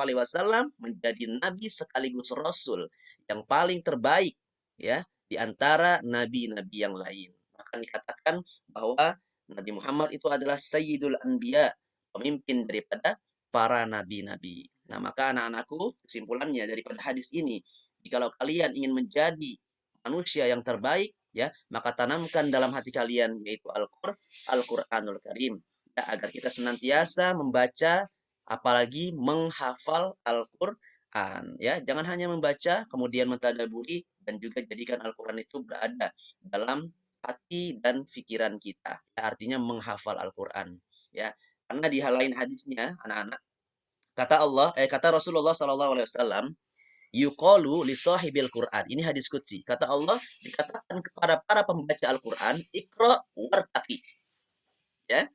Speaker 5: menjadi nabi sekaligus rasul yang paling terbaik, ya, di antara nabi-nabi yang lain. Bahkan dikatakan bahwa Nabi Muhammad itu adalah Sayyidul Anbiya, pemimpin daripada para nabi-nabi. Nah, maka anak-anakku, kesimpulannya daripada hadis ini, jikalau kalian ingin menjadi manusia yang terbaik, ya, maka tanamkan dalam hati kalian yaitu Al-Qur'anul Karim, ya, agar kita senantiasa membaca apalagi menghafal Al-Qur'an, ya. Jangan hanya membaca kemudian mentadaburi, dan juga jadikan Al-Qur'an itu berada dalam hati dan pikiran kita. Ya, artinya menghafal Al-Qur'an, ya. Karena di hal lain hadisnya, anak-anak, kata Rasulullah SAW, yuqalu li sahibil Qur'an. Ini hadis qudsi. Kata Allah, dikatakan kepada para pembaca Al-Qur'an, Iqra wartaqi. Ya.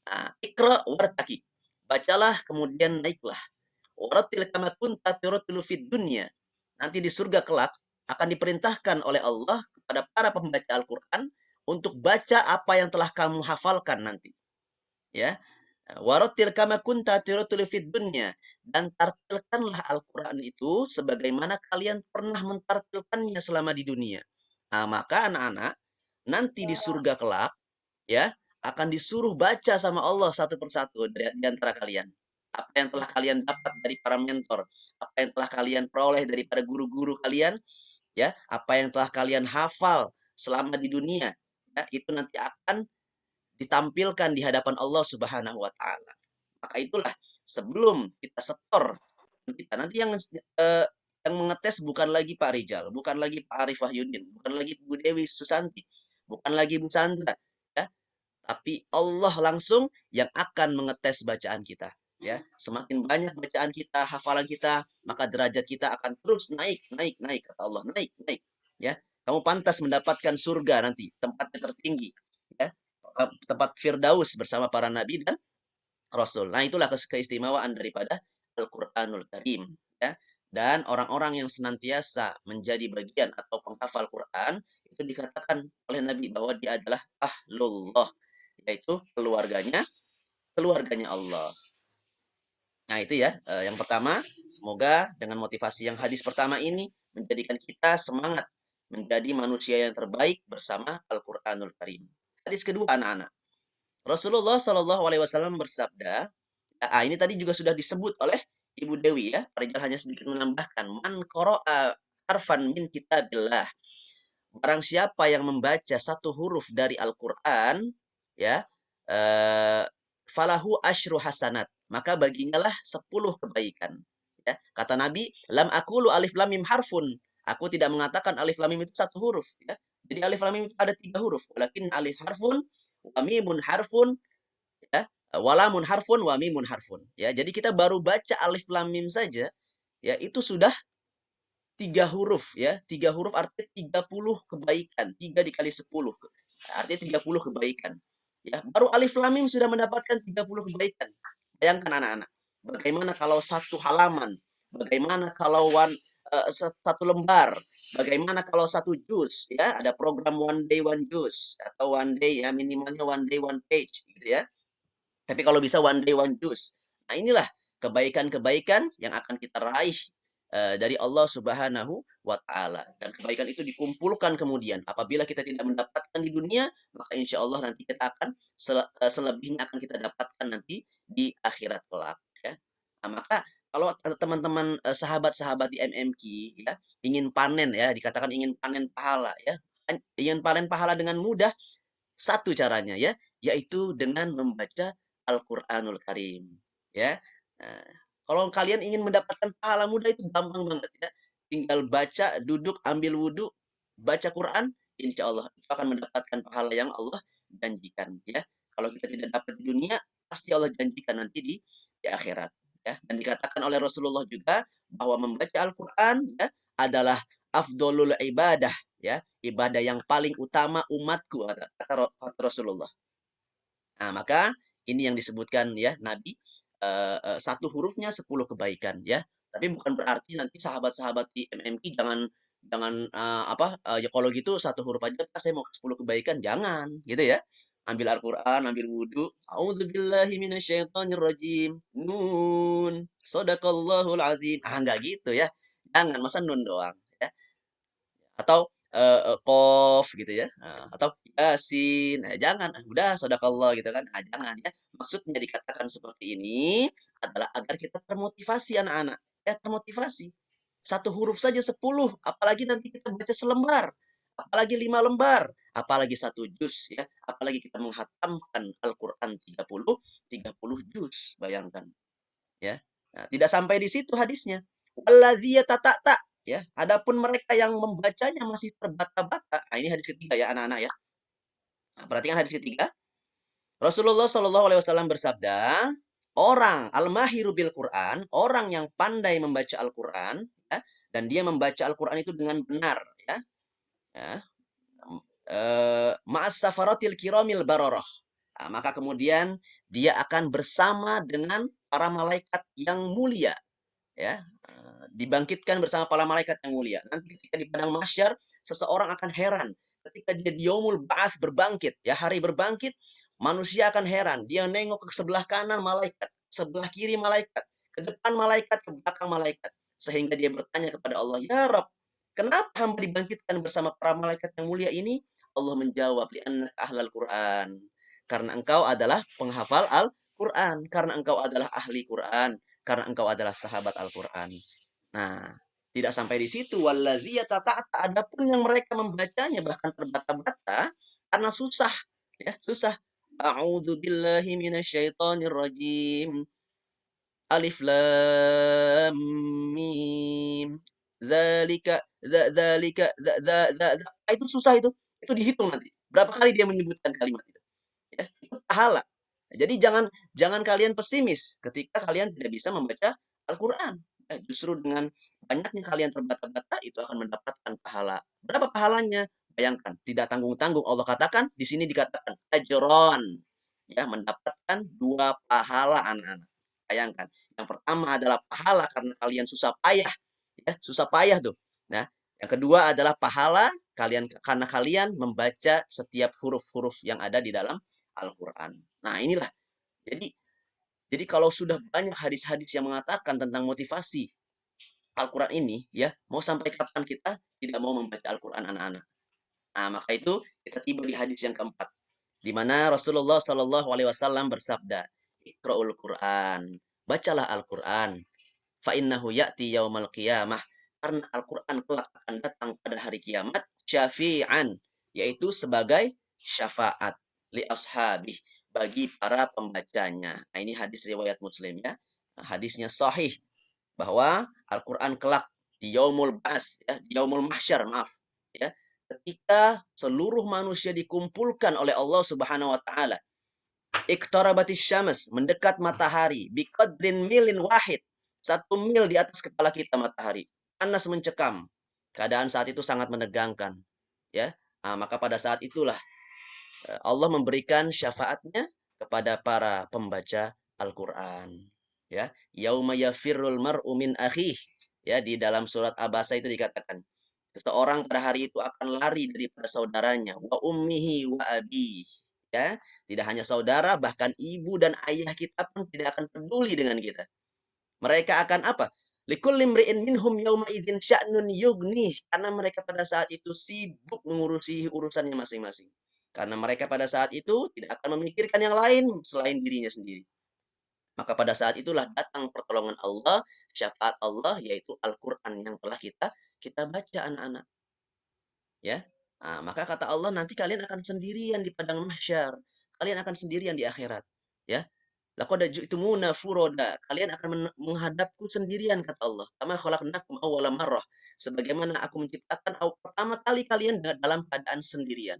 Speaker 5: Nah, Iqra wartaqi. Bacalah kemudian naiklah. Waratil kama kunta turatilu fid dunya. Nanti di surga kelak akan diperintahkan oleh Allah kepada para pembaca Al-Qur'an untuk baca apa yang telah kamu hafalkan nanti. Ya. Waratil kama kunta turatilu fid dunya, dan tartilkanlah Al-Qur'an itu sebagaimana kalian pernah mentartilkannya selama di dunia. Nah, maka anak-anak nanti di surga kelak, ya, akan disuruh baca sama Allah satu persatu di antara kalian. Apa yang telah kalian dapat dari para mentor, apa yang telah kalian peroleh daripada guru-guru kalian, ya, apa yang telah kalian hafal selama di dunia, ya, itu nanti akan ditampilkan di hadapan Allah Subhanahu wa taala. Maka itulah sebelum kita setor kita nanti yang mengetes bukan lagi Pak Rijal, bukan lagi Pak Arif Wahyudin, bukan lagi Bu Dewi Susanti, bukan lagi Bu Sandra, ya, tapi Allah langsung yang akan mengetes bacaan kita. Ya, semakin banyak bacaan kita, hafalan kita, maka derajat kita akan terus naik, naik, naik, kata Allah, naik, naik. Ya, kamu pantas mendapatkan surga nanti, tempatnya tertinggi. Ya, tempat Firdaus bersama para nabi dan Rasul. Nah, itulah keistimewaan daripada Al-Qur'anul Karim. Ya. Dan orang-orang yang senantiasa menjadi bagian atau penghafal Quran, itu dikatakan oleh Nabi bahwa dia adalah ahlullah, yaitu keluarganya Allah. Nah, itu ya, yang pertama, semoga dengan motivasi yang hadis pertama ini menjadikan kita semangat menjadi manusia yang terbaik bersama Al-Qur'anul Karim. Hadis kedua, anak-anak. Rasulullah Shallallahu alaihi wasallam bersabda, ini tadi juga sudah disebut oleh Ibu Dewi ya, Rijal hanya sedikit menambahkan, man qara'a harfan min kitabillah. Barang siapa yang membaca satu huruf dari Al-Qur'an, ya, falahu asyru hasanat, maka baginya lah 10 kebaikan. Ya, kata Nabi, lam aqulu alif lam mim harfun. Aku tidak mengatakan alif lam mim itu satu huruf, ya. Jadi alif lam mim itu ada 3 huruf, walakin alif harfun wa mimun harfun, ya, walamun harfun wa mimun harfun. Ya, jadi kita baru baca alif lam mim saja, ya, itu sudah 3 huruf, ya. 3 huruf artinya 30 kebaikan. 3 dikali 10 artinya 30 kebaikan. Ya, baru alif lam mim sudah mendapatkan 30 kebaikan. Bayangkan anak-anak, bagaimana kalau satu halaman, bagaimana kalau satu lembar, bagaimana kalau satu juz, ya, ada program one day one juz atau one day, ya, minimalnya one day one page gitu ya. Tapi kalau bisa one day one juz. Nah, inilah kebaikan-kebaikan yang akan kita raih dari Allah Subhanahu wa taala. Dan kebaikan itu dikumpulkan kemudian. Apabila kita tidak mendapatkan di dunia, maka insya Allah nanti kita akan selebihnya akan kita dapatkan nanti di akhirat kelak, ya. Nah, maka kalau teman-teman sahabat-sahabat di MMQ, ya, ingin panen, ya, dikatakan ingin panen pahala, ya. Ingin panen pahala dengan mudah, satu caranya, ya, yaitu dengan membaca Al-Qur'anul Karim, ya. Nah, kalau kalian ingin mendapatkan pahala mudah itu gampang banget, ya. Tinggal baca, duduk, ambil wudhu, baca Quran, insya Allah itu akan mendapatkan pahala yang Allah janjikan, ya. Kalau kita tidak dapat di dunia, pasti Allah janjikan nanti di akhirat, ya. Dan dikatakan oleh Rasulullah juga bahwa membaca Al-Quran, ya, adalah afdolul ibadah, ya, ibadah yang paling utama umatku, kata Rasulullah. Nah, maka ini yang disebutkan, ya, Nabi, satu hurufnya 10 kebaikan, ya. Tapi bukan berarti nanti sahabat-sahabat di MMQ jangan jangan ya kalau gitu satu huruf aja Pak, saya mau 10 kebaikan, jangan, gitu ya. Ambil Al-Qur'an, ambil wudhu, a'udzubillahi minasyaitonirrajim, nun, shadaqallahul azim. Enggak gitu ya. Jangan, masa nun doang, ya. Atau qaf gitu ya, atau yasin, jangan, udah shadaqallah gitu kan, jangan ya. Maksudnya dikatakan seperti ini adalah agar kita termotivasi anak-anak, ya, termotivasi. Satu huruf saja 10, apalagi nanti kita baca selembar, apalagi 5 lembar, apalagi satu juz, ya, apalagi kita menghatamkan Al-Qur'an 30 juz, bayangkan, ya. Nah, tidak sampai di situ hadisnya. Walladzia tata'ta, ya. Adapun mereka yang membacanya masih terbata-bata. Nah, ini hadis ketiga ya anak-anak ya. Nah, perhatikan hadis ketiga. Rasulullah Shallallahu alaihi wasallam bersabda, orang al-mahiru bil Quran, orang yang pandai membaca Al-Qur'an, ya, dan dia membaca Al-Qur'an itu dengan benar, ya. Ya. Ma'as safaratil kiramil bararah. Nah, maka kemudian dia akan bersama dengan para malaikat yang mulia, ya, dibangkitkan bersama para malaikat yang mulia. Nanti ketika di padang mahsyar, seseorang akan heran ketika dia di yaumul ba'ats berbangkit, ya, hari berbangkit, manusia akan heran. Dia nengok ke sebelah kanan malaikat, sebelah kiri malaikat, ke depan malaikat, ke belakang malaikat, sehingga dia bertanya kepada Allah, ya Rabb, kenapa hamba dibangkitkan bersama para malaikat yang mulia ini? Allah menjawab, li'anna ahlal Quran, Karena engkau adalah penghafal Al-Quran. Karena engkau adalah ahli Quran. Karena engkau adalah sahabat Al-Quran. Nah, tidak sampai di situ. Walladziyata ta'ata. Adapun yang mereka membacanya bahkan terbata-bata karena susah. Ya, susah. A'udzu billahi minasyaitonir rajim. Alif lam mim. Dzalika itu susah itu. Itu dihitung nanti. Berapa kali dia menyebutkan kalimat itu? Ya, itu pahala. Jadi jangan jangan kalian pesimis ketika kalian tidak bisa membaca Al-Qur'an. Justru dengan banyaknya kalian terbata-bata itu akan mendapatkan pahala. Berapa pahalanya? Bayangkan, tidak tanggung-tanggung Allah katakan, di sini dikatakan ajron. Ya, mendapatkan 2 pahala anak-anak. Bayangkan, yang pertama adalah pahala karena kalian susah payah, ya, susah payah tuh. Nah, yang kedua adalah pahala kalian karena kalian membaca setiap huruf-huruf yang ada di dalam Al-Quran. Nah, inilah. Jadi, jadi kalau sudah banyak hadis-hadis yang mengatakan tentang motivasi Al-Quran ini, ya, mau sampai kapan kita tidak mau membaca Al-Quran anak-anak? Nah, maka itu kita tiba di hadis yang keempat, di mana Rasulullah Shallallahu Alaihi Wasallam bersabda, Iqra'ul Quran, bacalah Al-Quran, fa innahu ya'ti yaumal qiyamah, karena Al-Quran kelak akan datang pada hari kiamat, syafi'an, yaitu sebagai syafaat li ashabih, bagi para pembacanya. Nah, ini hadis riwayat Muslim ya. Nah, hadisnya sahih bahwa Al-Quran kelak di yaumul bas, ya, di yaumul mahsyar, maaf, ya, ketika seluruh manusia dikumpulkan oleh Allah Subhanahu wa taala. Iqtarabatis syams, mendekat matahari, biqadrin milin wahid, 1 mil di atas kepala kita matahari. Panas mencekam. Keadaan saat itu sangat menegangkan, ya. Nah, maka pada saat itulah Allah memberikan syafaatnya kepada para pembaca Al-Quran. Ya, yauma yafirrul mar'u min akhih. Ya, di dalam surat Abasa itu dikatakan, seseorang pada hari itu akan lari daripada saudaranya, wa ummihi wa abi. Ya, tidak hanya saudara, bahkan ibu dan ayah kita pun tidak akan peduli dengan kita. Mereka akan apa? Likulli imri'in minhum yauma idzin sya'nun yugnih, karena mereka pada saat itu sibuk mengurusi urusannya masing-masing. Karena mereka pada saat itu tidak akan memikirkan yang lain selain dirinya sendiri. Maka pada saat itulah datang pertolongan Allah, syafaat Allah, yaitu Al-Quran yang telah kita baca anak-anak. Ya, nah, maka kata Allah nanti kalian akan sendirian di padang mahsyar, kalian akan sendirian di akhirat. Ya, laqad ji'tumuna furoda, kalian akan menghadapku sendirian kata Allah. Kama khalaqnakum awwala marrah, sebagaimana aku menciptakan pertama kali kalian dalam keadaan sendirian.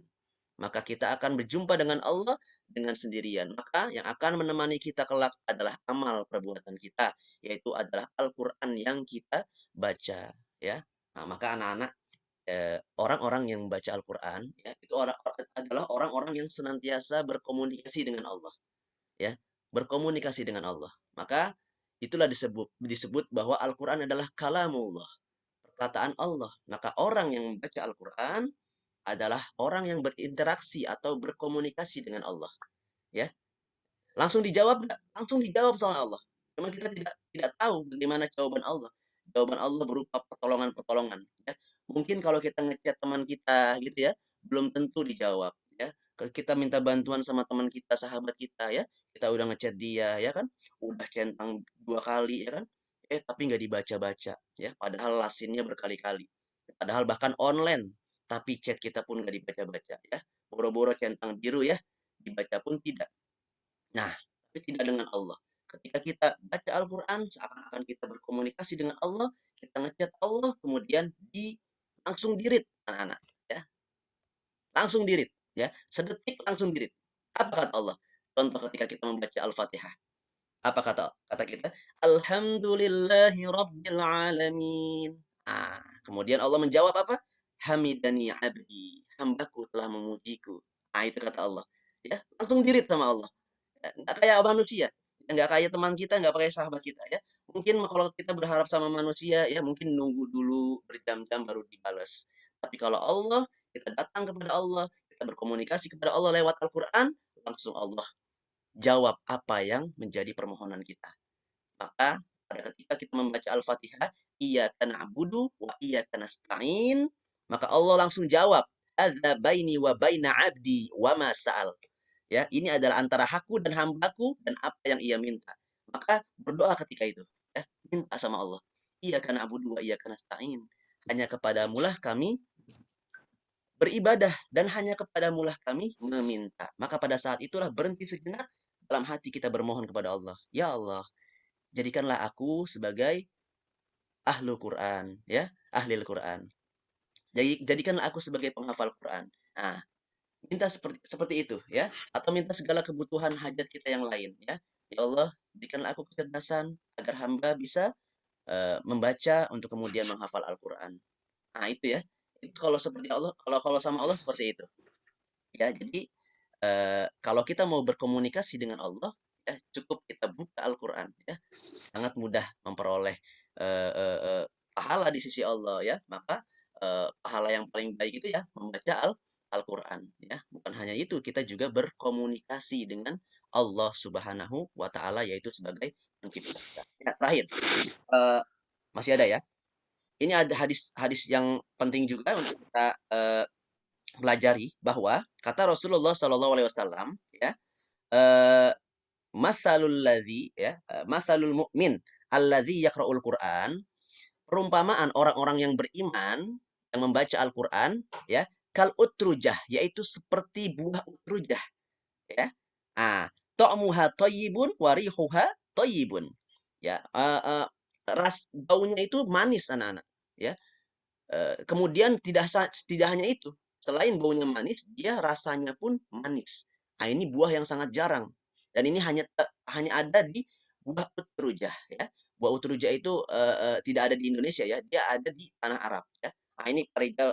Speaker 5: Maka kita akan berjumpa dengan Allah dengan sendirian. Maka yang akan menemani kita kelak adalah amal perbuatan kita, yaitu adalah Al-Quran yang kita baca. Ya, nah, maka anak-anak, orang-orang yang membaca Al-Quran, ya, itu adalah orang-orang yang senantiasa berkomunikasi dengan Allah. Ya, berkomunikasi dengan Allah. Maka itulah disebut bahwa Al-Quran adalah kalamullah, perkataan Allah. Maka orang yang membaca Al-Quran adalah orang yang berinteraksi atau berkomunikasi dengan Allah. Ya, langsung dijawab nggak? Langsung dijawab sama Allah. Cuma kita tidak tahu bagaimana jawaban Allah. Jawaban Allah berupa pertolongan-pertolongan. Ya. Mungkin kalau kita ngechat teman kita gitu ya, belum tentu dijawab. Ya. Kalau kita minta bantuan sama teman kita, sahabat kita ya, kita udah ngechat dia ya kan, udah centang 2 kali ya kan, tapi nggak dibaca-baca ya. Padahal lasinnya berkali-kali. Padahal bahkan online, tapi chat kita pun nggak dibaca-baca ya. Boro-boro centang biru ya, dibaca pun tidak. Nah, tapi tidak dengan Allah. Ketika kita baca Al-Quran, seakan-akan kita berkomunikasi dengan Allah, kita ngechat Allah, kemudian langsung dirit anak-anak, ya, langsung dirit, ya, sedetik langsung dirit. Apa kata Allah? Contoh ketika kita membaca Al-Fatihah, apa kata kita? Alhamdulillahi Rabbil Alamin. Kemudian Allah menjawab apa? Hamidani abdi, hambaku telah memujiku. Itu kata Allah. Ya, langsung dirit sama Allah. Nggak kayak manusia, nggak kayak teman kita, nggak kayak sahabat kita ya. Mungkin kalau kita berharap sama manusia ya mungkin nunggu dulu berjam-jam baru dibalas. Tapi kalau Allah, kita datang kepada Allah, kita berkomunikasi kepada Allah lewat Al-Quran, langsung Allah jawab apa yang menjadi permohonan kita. Maka pada ketika kita membaca Al-Fatihah, iyyaka na'budu wa iyyaka nasta'in, maka Allah langsung jawab, hadza baini wa baina 'abdi wa ma sa'al. Ya, ini adalah antara aku dan hambaku dan apa yang ia minta. Maka berdoa ketika itu, ya, minta sama Allah. Iyyaka na'budu wa iyyaka nasta'in. Hanya kepadamulah kami beribadah dan hanya kepadamulah kami meminta. Maka pada saat itulah berhenti sejenak dalam hati kita bermohon kepada Allah. Ya Allah, jadikanlah aku sebagai ahlul Quran, ya, ahlil Quran. Jadikanlah aku sebagai penghafal Quran. Nah, minta seperti itu, ya, atau minta segala kebutuhan hajat kita yang lain, ya. Ya Allah, berikanlah aku kecerdasan agar hamba bisa membaca untuk kemudian menghafal Al-Quran. Nah, itu ya. Itu kalau seperti Allah, kalau sama Allah seperti itu. Ya, jadi kalau kita mau berkomunikasi dengan Allah, ya cukup kita buka Al-Quran, ya. Sangat mudah memperoleh eh, eh, eh, pahala di sisi Allah, ya. Maka pahala yang paling baik itu ya membaca Al-Quran, ya. Bukan hanya itu, kita juga berkomunikasi dengan Allah Subhanahu wa Ta'ala, yaitu sebagai pencipta kita. Ya, terakhir, eh, masih ada ya. Ini ada hadis-hadis yang penting juga untuk kita pelajari, bahwa kata Rasulullah Shallallahu Alaihi Wasallam, ya, eh, masalul mu'min alladzi yaqra'ul Qur'an, perumpamaan orang-orang yang beriman yang membaca Al-Qur'an, ya, kal utrujah, yaitu seperti buah utrujah, ya. Ah, ta'muha thayyibun wa rihuha thayyibun. Ya, baunya itu manis anak-anak, ya. Kemudian tidak hanya itu, selain baunya manis, dia rasanya pun manis. Nah, ini buah yang sangat jarang. Dan ini hanya ada di buah utrujah, ya. Buah utrujah itu tidak ada di Indonesia, ya. Dia ada di tanah Arab, ya. Nah, ini Pak Rizal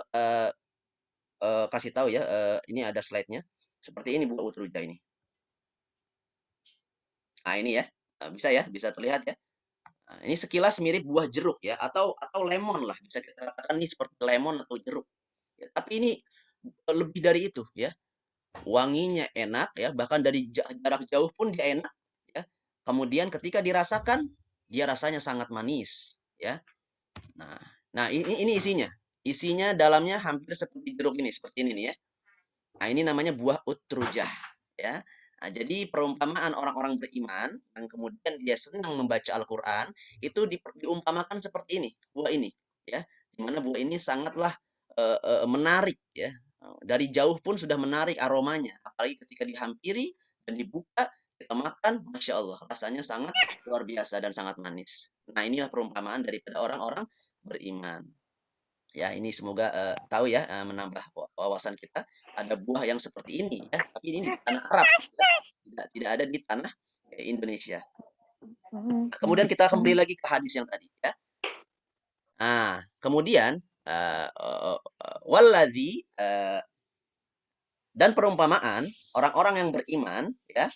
Speaker 5: kasih tahu ya, ini ada slide-nya. Seperti ini buah utrujah ini. Nah, ini ya. Bisa ya, bisa terlihat ya. Nah, ini sekilas mirip buah jeruk ya, atau lemon lah, bisa kita katakan ini seperti lemon atau jeruk. Ya, tapi ini lebih dari itu ya. Wanginya enak ya, bahkan dari jarak jauh pun dia enak ya. Kemudian ketika dirasakan, dia rasanya sangat manis ya. Nah, ini isinya. Isinya dalamnya hampir seperti jeruk ini, seperti ini nih ya. Nah, ini namanya buah utrujah ya. Nah, jadi perumpamaan orang-orang beriman yang kemudian dia senang membaca Al-Qur'an itu diumpamakan seperti ini, buah ini ya. Di mana buah ini sangatlah menarik ya. Dari jauh pun sudah menarik aromanya, apalagi ketika dihampiri dan dibuka, kita makan, Masya Allah, rasanya sangat luar biasa dan sangat manis. Nah, inilah perumpamaan daripada orang-orang beriman. Ya, ini semoga tahu ya, menambah wawasan kita. Ada buah yang seperti ini ya, tapi ini di tanah Arab, ya. Tidak ada di tanah Indonesia. Kemudian kita kembali lagi ke hadis yang tadi ya. Nah, kemudian waladzi dan perumpamaan orang-orang yang beriman ya,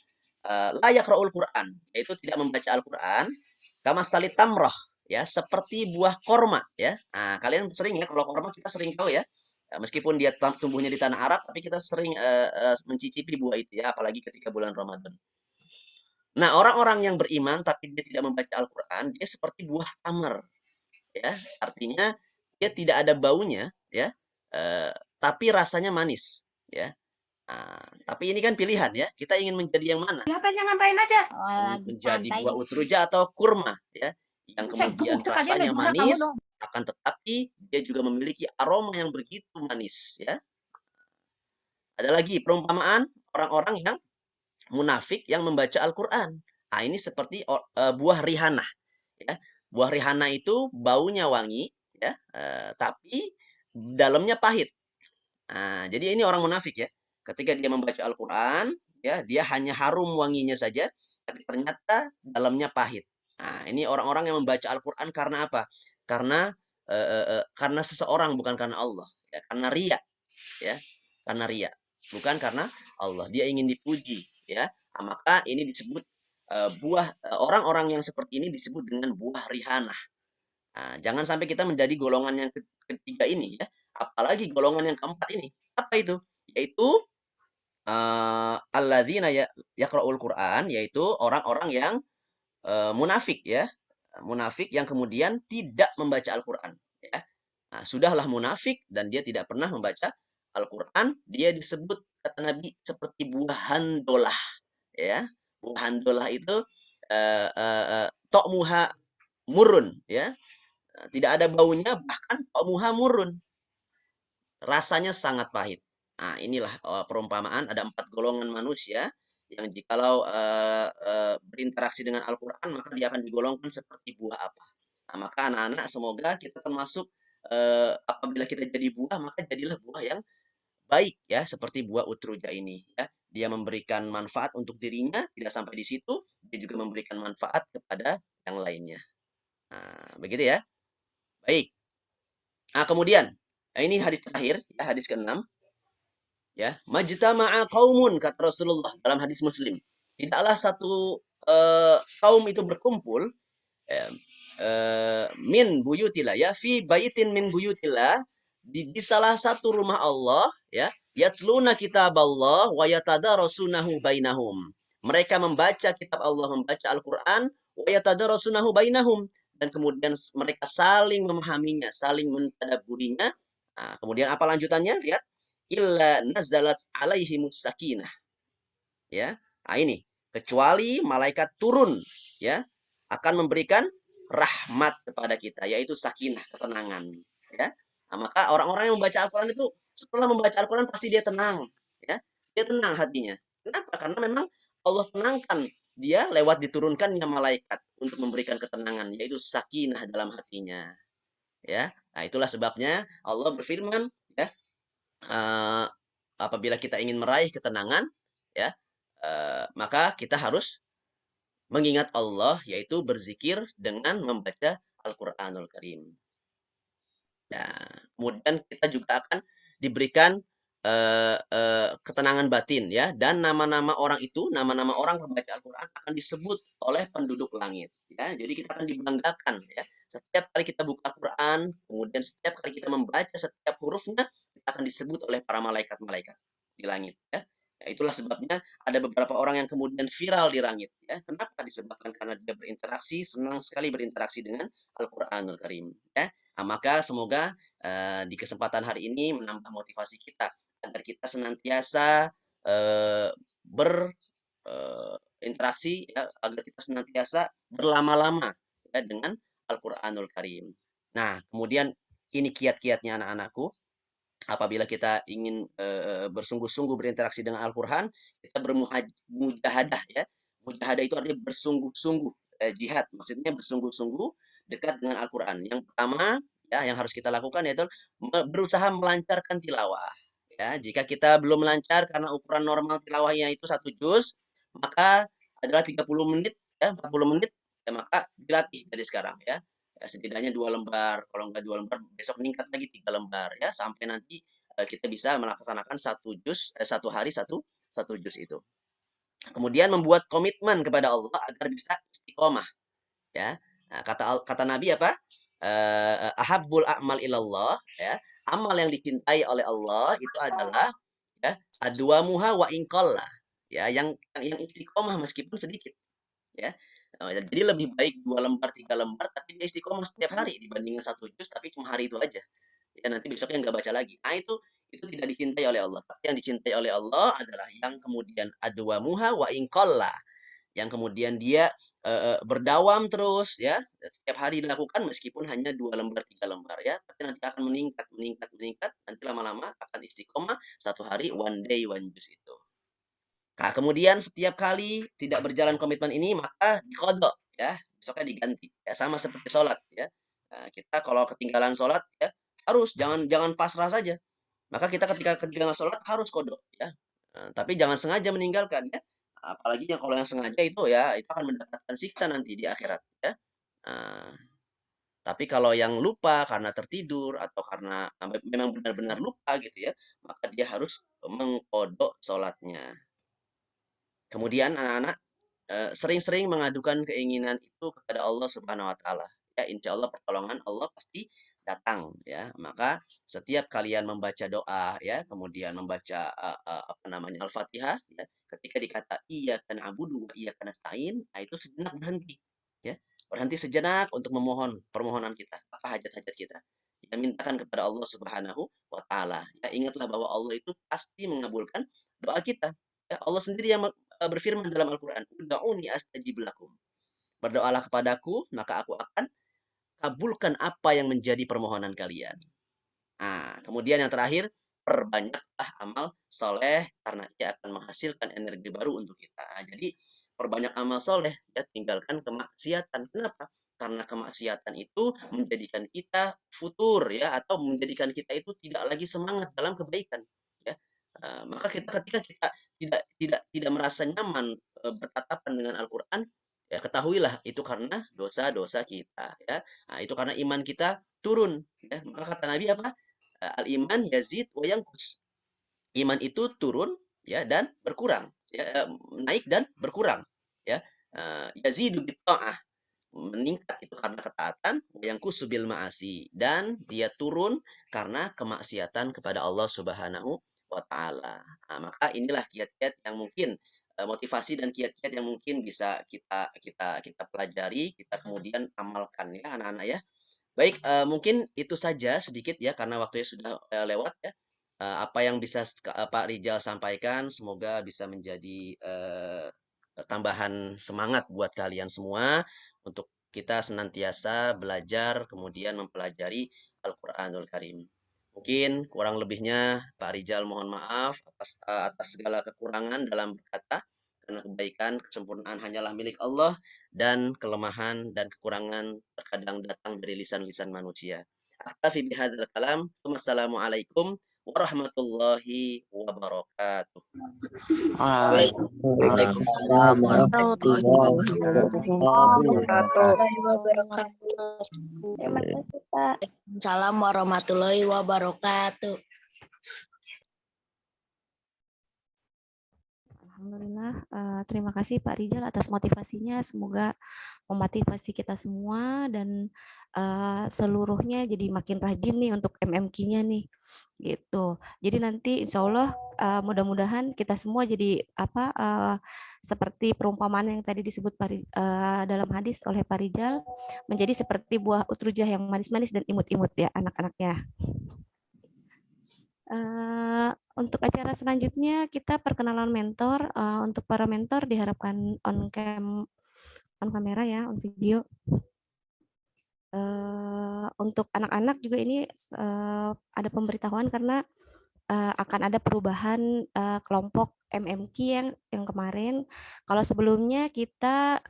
Speaker 5: la yaqra'ul Qur'an, yaitu tidak membaca Al-Qur'an, kama salit tamrah ya, seperti buah korma ya. Nah, kalian sering ya, kalau korma kita sering tahu ya. Ya, meskipun dia tumbuhnya di tanah Arab, tapi kita sering mencicipi buah itu ya, apalagi ketika bulan Ramadan. Nah, orang-orang yang beriman tapi dia tidak membaca Al-Qur'an, dia seperti buah tamar ya. Artinya dia tidak ada baunya ya, tapi rasanya manis ya. Nah, tapi ini kan pilihan ya. Kita ingin menjadi yang mana?
Speaker 7: Ngapain aja?
Speaker 5: Menjadi buah utruja atau kurma ya. Yang kemudian rasanya manis, akan tetapi dia juga memiliki aroma yang begitu manis ya. Ada lagi perumpamaan orang-orang yang munafik yang membaca Al-Qur'an. Nah, ini seperti buah rihanah ya. Buah rihanah itu baunya wangi ya, tapi dalamnya pahit. Nah, jadi ini orang munafik ya. Ketika dia membaca Al-Qur'an, ya, dia hanya harum wanginya saja, tapi ternyata dalamnya pahit. Nah, ini orang-orang yang membaca Al-Qur'an karena apa? Karena seseorang, bukan karena Allah, ya, karena riya, ya. Karena riya, bukan karena Allah. Dia ingin dipuji, ya. Nah, maka ini disebut orang-orang yang seperti ini disebut dengan buah rihanah. Nah, jangan sampai kita menjadi golongan yang ketiga ini ya, apalagi golongan yang keempat ini. Apa itu? Yaitu alladzina yaqra'ul Qur'an, yaitu orang-orang yang munafik ya. Munafik yang kemudian tidak membaca Al-Qur'an ya. Nah, sudahlah munafik dan dia tidak pernah membaca Al-Qur'an, dia disebut kata Nabi seperti buah handolah, ya. Buah handolah itu tokmuha murun, ya. Tidak ada baunya, bahkan tokmuha murun. Rasanya sangat pahit. Nah, inilah perumpamaan ada 4 golongan manusia yang jikalau berinteraksi dengan Al-Quran, maka dia akan digolongkan seperti buah apa. Nah, maka anak-anak semoga kita termasuk apabila kita jadi buah, maka jadilah buah yang baik ya, seperti buah utruja ini ya. Dia memberikan manfaat untuk dirinya, tidak sampai di situ, dia juga memberikan manfaat kepada yang lainnya. Nah, begitu ya. Baik. Nah, kemudian ini hadis terakhir, ya, hadis ke-6. Ya, majtama'a qaumun kata Rasulullah dalam hadis Muslim. Tidaklah satu kaum itu berkumpul min buyutillah ya fi baitin min buyutillah di salah satu rumah Allah ya, yatsluna kitaballah wa yatadarasunahu bainahum. Mereka membaca kitab Allah, membaca Al-Qur'an, wa yatadarasunahu bainahum, dan kemudian mereka saling memahaminya, saling mentadabburinya. Nah, kemudian apa lanjutannya? Lihat, illa nazalat alaihimus sakinah. Ya. Nah, ini kecuali malaikat turun ya, akan memberikan rahmat kepada kita, yaitu sakinah, ketenangan ya. Nah, maka orang-orang yang membaca Al-Qur'an itu setelah membaca Al-Qur'an pasti dia tenang ya. Dia tenang hatinya. Kenapa? Karena memang Allah tenangkan dia lewat diturunkannya malaikat untuk memberikan ketenangan, yaitu sakinah dalam hatinya ya. Nah, itulah sebabnya Allah berfirman ya, apabila kita ingin meraih ketenangan ya, maka kita harus mengingat Allah, yaitu berzikir dengan membaca Al-Qur'anul Karim. Nah, kemudian kita juga akan diberikan ketenangan batin ya, dan nama-nama orang itu, nama-nama orang pembaca Al-Qur'an akan disebut oleh penduduk langit ya. Jadi kita akan dibanggakan ya. Setiap kali kita buka Al-Qur'an, kemudian setiap kali kita membaca setiap hurufnya, kita akan disebut oleh para malaikat-malaikat di langit ya. Ya, itulah sebabnya ada beberapa orang yang kemudian viral di langit ya. Kenapa? Disebabkan karena dia berinteraksi, senang sekali berinteraksi dengan Al-Qur'anul Karim ya. Nah, maka semoga di kesempatan hari ini menambah motivasi kita agar kita senantiasa berinteraksi ya, agar kita senantiasa berlama-lama ya, dengan Al-Qur'anul Karim. Nah, kemudian ini kiat-kiatnya anak-anakku. Apabila kita ingin bersungguh-sungguh berinteraksi dengan Al-Qur'an, kita bermujahadah ya. Mujahadah itu artinya bersungguh-sungguh, jihad, maksudnya bersungguh-sungguh dekat dengan Al-Qur'an. Yang pertama ya yang harus kita lakukan yaitu berusaha melancarkan tilawah. Ya, jika kita belum lancar karena ukuran normal tilawahnya itu 1 juz, maka adalah 30 menit ya, 40 menit, ya maka dilatih dari sekarang ya. Ya, setidaknya 2 lembar, kalau enggak 2 lembar, besok meningkat lagi 3 lembar ya, sampai nanti kita bisa melaksanakan 1 juz, 1 hari 1 juz itu. Kemudian membuat komitmen kepada Allah agar bisa istiqomah ya. Nah, kata Nabi apa? Ahabbul a'mal ilallah ya. Amal yang dicintai oleh Allah itu adalah ya adwamuha wa inqalla ya, yang istiqomah meskipun sedikit ya. Jadi lebih baik 2 lembar, 3 lembar, tapi dia istiqomah setiap hari dibandingkan 1 juz tapi cuma hari itu aja. Ya nanti besoknya nggak baca lagi. Nah itu tidak dicintai oleh Allah. Tapi yang dicintai oleh Allah adalah yang kemudian adwamuha wa inqalla, yang kemudian dia berdawam terus ya, setiap hari dilakukan meskipun hanya 2 lembar, 3 lembar ya, tapi nanti akan meningkat, nanti lama-lama akan istiqomah 1 hari, 1 day, 1 juz itu. Nah, kemudian setiap kali tidak berjalan komitmen ini maka diqadha ya, besoknya diganti ya, sama seperti sholat ya. Nah, kita kalau ketinggalan sholat ya harus jangan pasrah saja. Maka kita ketika ketinggalan sholat harus qadha ya. Tapi jangan sengaja meninggalkan ya. Apalagi yang kalau yang sengaja itu ya, itu akan mendapatkan siksa nanti di akhirat ya. Tapi kalau yang lupa karena tertidur atau karena memang benar-benar lupa gitu ya, maka dia harus mengqadha sholatnya. Kemudian anak-anak sering-sering mengadukan keinginan itu kepada Allah Subhanahu wa taala. Ya, insya Allah pertolongan Allah pasti datang ya. Maka setiap kalian membaca doa ya, kemudian membaca apa namanya Al-Fatihah ya, ketika dikata iyyaka na'budu wa iyyaka nasta'in, nah itu sejenak berhenti ya. Berhenti sejenak untuk memohon permohonan kita, apa hajat-hajat kita. Kita mintakan kepada Allah Subhanahu wa taala. Ya, ingatlah bahwa Allah itu pasti mengabulkan doa kita. Ya, Allah sendiri yang berfirman dalam Al-Qur'an, "Ud'uni astajib lakum." Berdoalah kepadaku, maka aku akan kabulkan apa yang menjadi permohonan kalian. Nah, kemudian yang terakhir, perbanyaklah amal soleh karena ia akan menghasilkan energi baru untuk kita. Nah, jadi perbanyak amal soleh, ya tinggalkan kemaksiatan. Kenapa? Karena kemaksiatan itu menjadikan kita futur, ya, atau menjadikan kita itu tidak lagi semangat dalam kebaikan. Ya. Maka ketika kita tidak merasa nyaman bertatapan dengan Al-Quran, ya ketahuilah itu karena dosa-dosa kita. Ya. Nah, itu karena iman kita turun. Ya. Maka kata Nabi apa? Al-iman yazid wa yanqus. Iman itu turun, ya, dan berkurang, ya, naik dan berkurang, ya. Yazidu bitta'ah, meningkat itu karena ketaatan, wa yanqusu bil ma'asi, dan dia turun karena kemaksiatan kepada Allah Subhanahu wa taala. Nah, maka inilah kiat-kiat yang mungkin motivasi dan kiat-kiat yang mungkin bisa kita kita kita pelajari, kita kemudian amalkan, ya anak-anak, ya. Baik, mungkin itu saja sedikit ya karena waktunya sudah, lewat ya. Apa yang bisa Pak Rijal sampaikan semoga bisa menjadi, tambahan semangat buat kalian semua untuk kita senantiasa belajar kemudian mempelajari Al-Qur'anul Karim. Mungkin kurang lebihnya Pak Rijal mohon maaf atas segala kekurangan dalam berkata, karena kebaikan, kesempurnaan hanyalah milik Allah dan kelemahan dan kekurangan terkadang datang dari lisan-lisan manusia. Aktafi bihadzal kalam. Wassalamualaikum warahmatullahi wabarakatuh.
Speaker 6: Waalaikumsalam warahmatullahi wabarakatuh.
Speaker 7: Terima kasih, Pak.
Speaker 8: Salam warahmatullahi wabarakatuh.
Speaker 2: Alhamdulillah, terima kasih Pak Rijal atas motivasinya. Semoga memotivasi kita semua dan seluruhnya jadi makin rajin nih untuk MMQ-nya nih, gitu. Jadi nanti Insya Allah mudah-mudahan kita semua jadi seperti perumpamaan yang tadi disebut dalam hadis oleh Pak Rijal, menjadi seperti buah utrujah yang manis-manis dan imut-imut ya anak-anaknya. Untuk acara selanjutnya kita perkenalan mentor. Untuk para mentor diharapkan on kamera ya, on video. Untuk anak-anak juga ini ada pemberitahuan karena akan ada perubahan kelompok MMQ yang kemarin. Kalau sebelumnya kita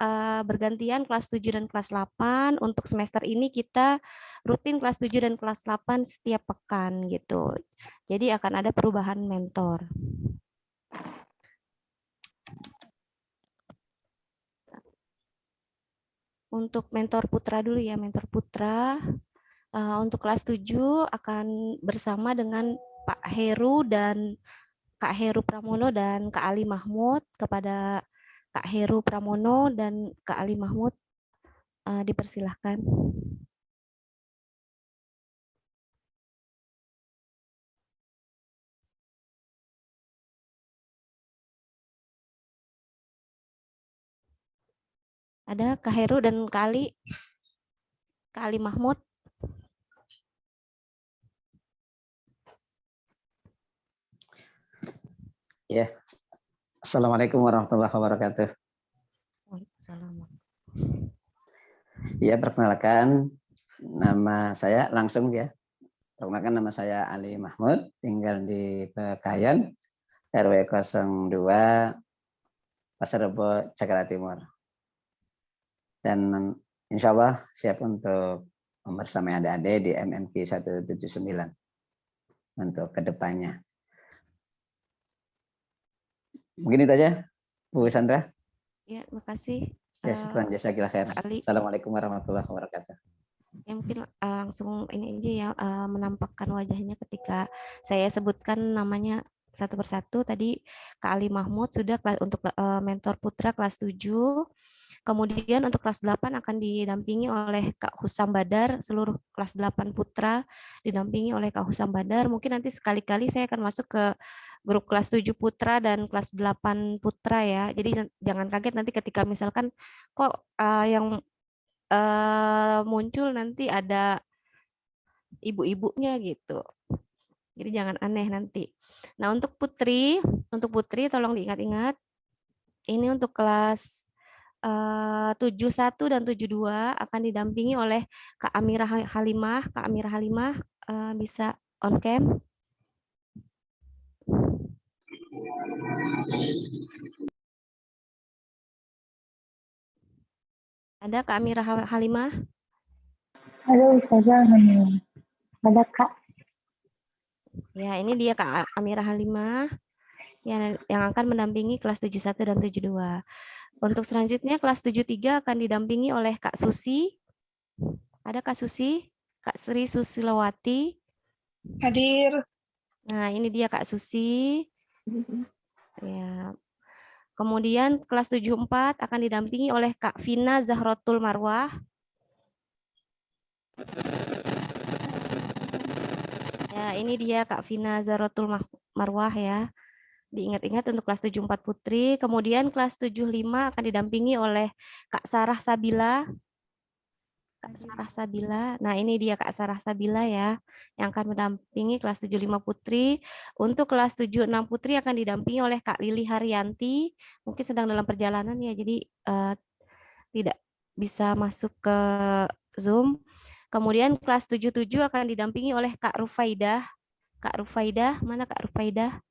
Speaker 2: bergantian kelas 7 dan kelas 8, untuk semester ini kita rutin kelas 7 dan kelas 8 setiap pekan gitu. Jadi akan ada perubahan mentor. Untuk mentor putra dulu ya, mentor putra. Untuk kelas 7 akan bersama dengan Pak Heru dan Kak Heru Pramono dan Kak Ali Mahmud. Kepada Kak Heru Pramono dan Kak Ali Mahmud dipersilahkan. Ada Kak Heru dan Kak Ali Mahmud.
Speaker 9: Ya, Assalamualaikum warahmatullahi wabarakatuh.
Speaker 2: Waalaikumsalam.
Speaker 9: Ya, perkenalkan nama saya langsung ya. Perkenalkan nama saya Ali Mahmud, tinggal di Bekayan, RW 02, Pasar Rebo, Jakarta Timur. Dan insya Allah siap untuk bersama adik-adik di MMQ 179 untuk kedepannya. Mungkin itu aja, Bu Sandra.
Speaker 2: Ya, makasih.
Speaker 9: Ya, syukran jazakallahu khair. Assalamualaikum warahmatullahi wabarakatuh.
Speaker 2: Ya, mungkin langsung ini aja ya, menampakkan wajahnya ketika saya sebutkan namanya satu persatu. Tadi Kak Ali Mahmud sudah untuk mentor putra kelas 7. Kemudian untuk kelas 8 akan didampingi oleh Kak Husam Badar, seluruh kelas 8 putra didampingi oleh Kak Husam Badar. Mungkin nanti sekali-kali saya akan masuk ke grup kelas 7 putra dan kelas 8 putra ya. Jadi jangan kaget nanti ketika misalkan kok yang muncul nanti ada ibu-ibunya gitu. Jadi jangan aneh nanti. Nah, untuk Putri tolong diingat-ingat. Ini untuk kelas 71 dan 72 akan didampingi oleh Kak Amirah Halimah. Kak Amirah Halimah bisa on cam. Ada Kak Amirah Halimah?
Speaker 10: Halo Ustazah, ada Kak.
Speaker 2: Ya, ini dia Kak Amirah Halimah yang akan mendampingi kelas 71 dan 72. Untuk selanjutnya kelas 73 akan didampingi oleh Kak Susi. Ada Kak Susi? Kak Sri Susilawati.
Speaker 7: Hadir.
Speaker 2: Nah, ini dia Kak Susi. Ya. Kemudian kelas 74 akan didampingi oleh Kak Vina Zahrotul Marwah. Ya, ini dia Kak Vina Zahrotul Marwah ya. Diingat-ingat untuk kelas 74 Putri. Kemudian kelas 75 akan didampingi oleh Kak Sarah Sabila. Kak Sarah Sabila. Nah, ini dia Kak Sarah Sabila ya, yang akan mendampingi kelas 75 Putri. Untuk kelas 76 Putri akan didampingi oleh Kak Lili Haryanti. Mungkin sedang dalam perjalanan ya, jadi tidak bisa masuk ke Zoom. Kemudian kelas 77 akan didampingi oleh Kak Rufaidah. Kak Rufaidah, mana Kak Rufaidah?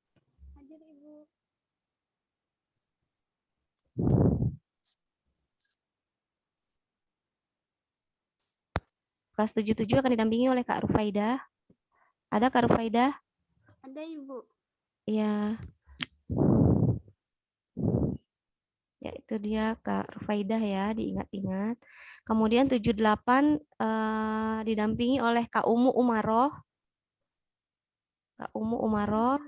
Speaker 2: Kelas 77 akan didampingi oleh Kak Rufaidah. Ada Kak Rufaidah?
Speaker 11: Ada Ibu.
Speaker 2: Iya. Ya, itu dia Kak Rufaidah ya, diingat-ingat. Kemudian 78 didampingi oleh Kak Umu Umaroh. Kak Umu Umaroh.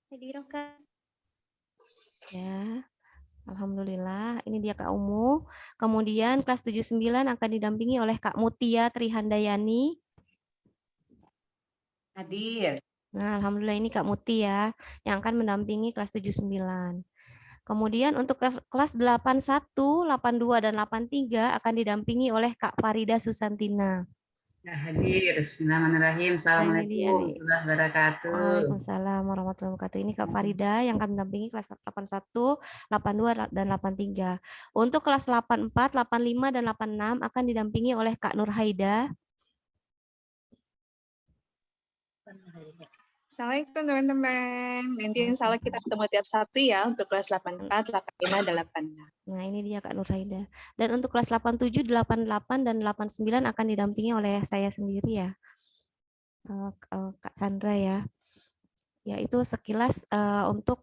Speaker 11: Hadir Kak.
Speaker 2: Ya. Alhamdulillah, ini dia Kak Umu. Kemudian kelas 79 akan didampingi oleh Kak Mutia Trihandayani.
Speaker 12: Hadir.
Speaker 2: Nah, alhamdulillah ini Kak Muti ya, yang akan mendampingi kelas 79. Kemudian untuk kelas 81, 82, dan 83 akan didampingi oleh Kak Farida Susantina.
Speaker 12: Ya, hadir. Bismillahirrahmanirrahim. Assalamualaikum warahmatullahi wabarakatuh.
Speaker 2: Waalaikumsalam warahmatullahi wabarakatuh. Ini Kak Farida yang akan mendampingi kelas 81, 82, dan 83. Untuk kelas 84, 85, dan 86 akan didampingi oleh Kak Nurhaida.
Speaker 7: Assalamualaikum teman-teman. Nanti insya Allah kita ketemu tiap Sabtu ya untuk kelas 84, 85, dan 86.
Speaker 2: Nah, ini dia Kak Nurhaida. Dan untuk kelas 87, 88, dan 89 akan didampingi oleh saya sendiri ya. Kak Sandra ya. Ya, itu sekilas untuk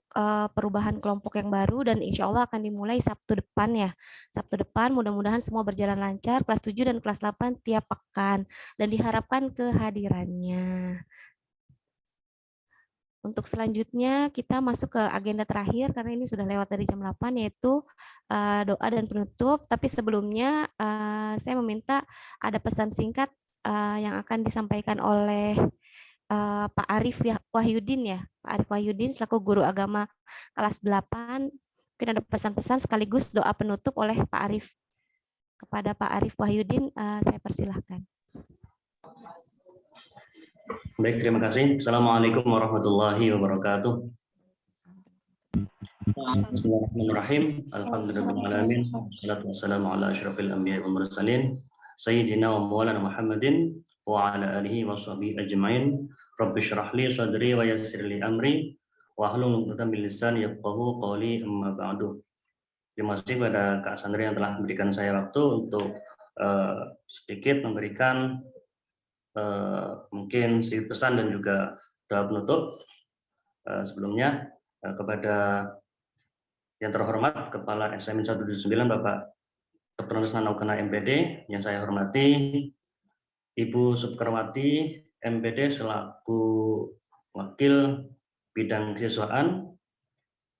Speaker 2: perubahan kelompok yang baru dan insya Allah akan dimulai Sabtu depan ya. Sabtu depan mudah-mudahan semua berjalan lancar, kelas 7 dan kelas 8 tiap pekan. Dan diharapkan kehadirannya. Untuk selanjutnya kita masuk ke agenda terakhir karena ini sudah lewat dari jam 8 yaitu doa dan penutup. Tapi sebelumnya saya meminta ada pesan singkat yang akan disampaikan oleh Pak Arif Wahyudin ya. Pak Arif Wahyudin selaku guru agama kelas 8. Mungkin ada pesan-pesan sekaligus doa penutup oleh Pak Arif. Kepada Pak Arif Wahyudin saya persilahkan.
Speaker 13: Baik, terima kasih. Assalamualaikum warahmatullahi wabarakatuh. Bismillahirrahmanirrahim. Alhamdulillahirrahmanirrahim. Wassalatu wassalamu ala asyrafil anbiya wal mursalin. Sayyidina wa maulana Muhammadin wa ala alihi wa sahbihi ajma'in. Rabbi syrah li sadri wa yassir li amri wa hlul 'uqdatam min lisani yafqahu qawli amma ba'du. Terima kasih kepada Kak Sandri yang telah memberikan saya waktu untuk sedikit memberikan mungkin sedikit pesan dan juga doa penutup. Sebelumnya kepada yang terhormat Kepala SMN 179 Bapak Dr. Rusnana Ukana MPD yang saya hormati, Ibu Subkarwati MPD selaku Wakil Bidang Kesiswaan,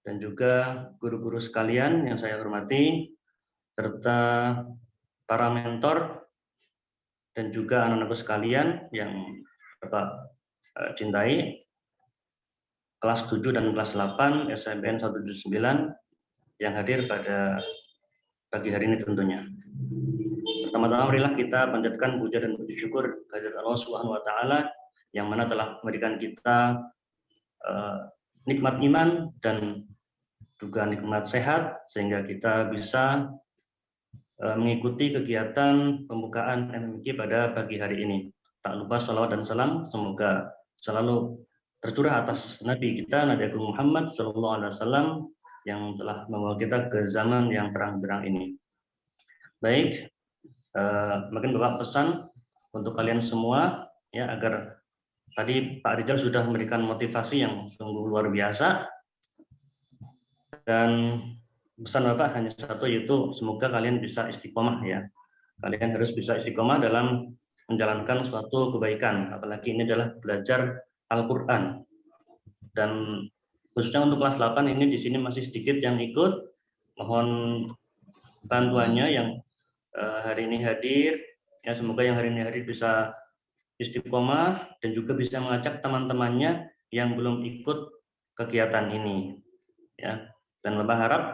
Speaker 13: dan juga guru-guru sekalian yang saya hormati, serta para mentor dan juga anak-anakku sekalian yang Bapak cintai, kelas 7 dan kelas 8 SMN 179 yang hadir pada pagi hari ini tentunya. Pertama-tama marilah kita panjatkan puja dan puji syukur kehadirat Allah Subhanahu wa taala yang mana telah memberikan kita nikmat iman dan juga nikmat sehat sehingga kita bisa mengikuti kegiatan pembukaan MMK pada pagi hari ini. Tak lupa salawat dan salam semoga selalu tercurah atas Nabi kita Nabi Agung Muhammad SAW yang telah membawa kita ke zaman yang terang-benderang ini. Baik, mungkin Bapak pesan untuk kalian semua ya agar tadi Pak Rizal sudah memberikan motivasi yang sungguh luar biasa, dan pesan Bapak hanya satu, yaitu semoga kalian bisa istiqomah ya. Kalian harus bisa istiqomah dalam menjalankan suatu kebaikan, apalagi ini adalah belajar Al-Qur'an. Dan khususnya untuk kelas 8 ini di sini masih sedikit yang ikut. Mohon bantuannya yang hari ini hadir ya, semoga yang hari ini hadir bisa istiqomah dan juga bisa mengajak teman-temannya yang belum ikut kegiatan ini ya. Dan Bapak harap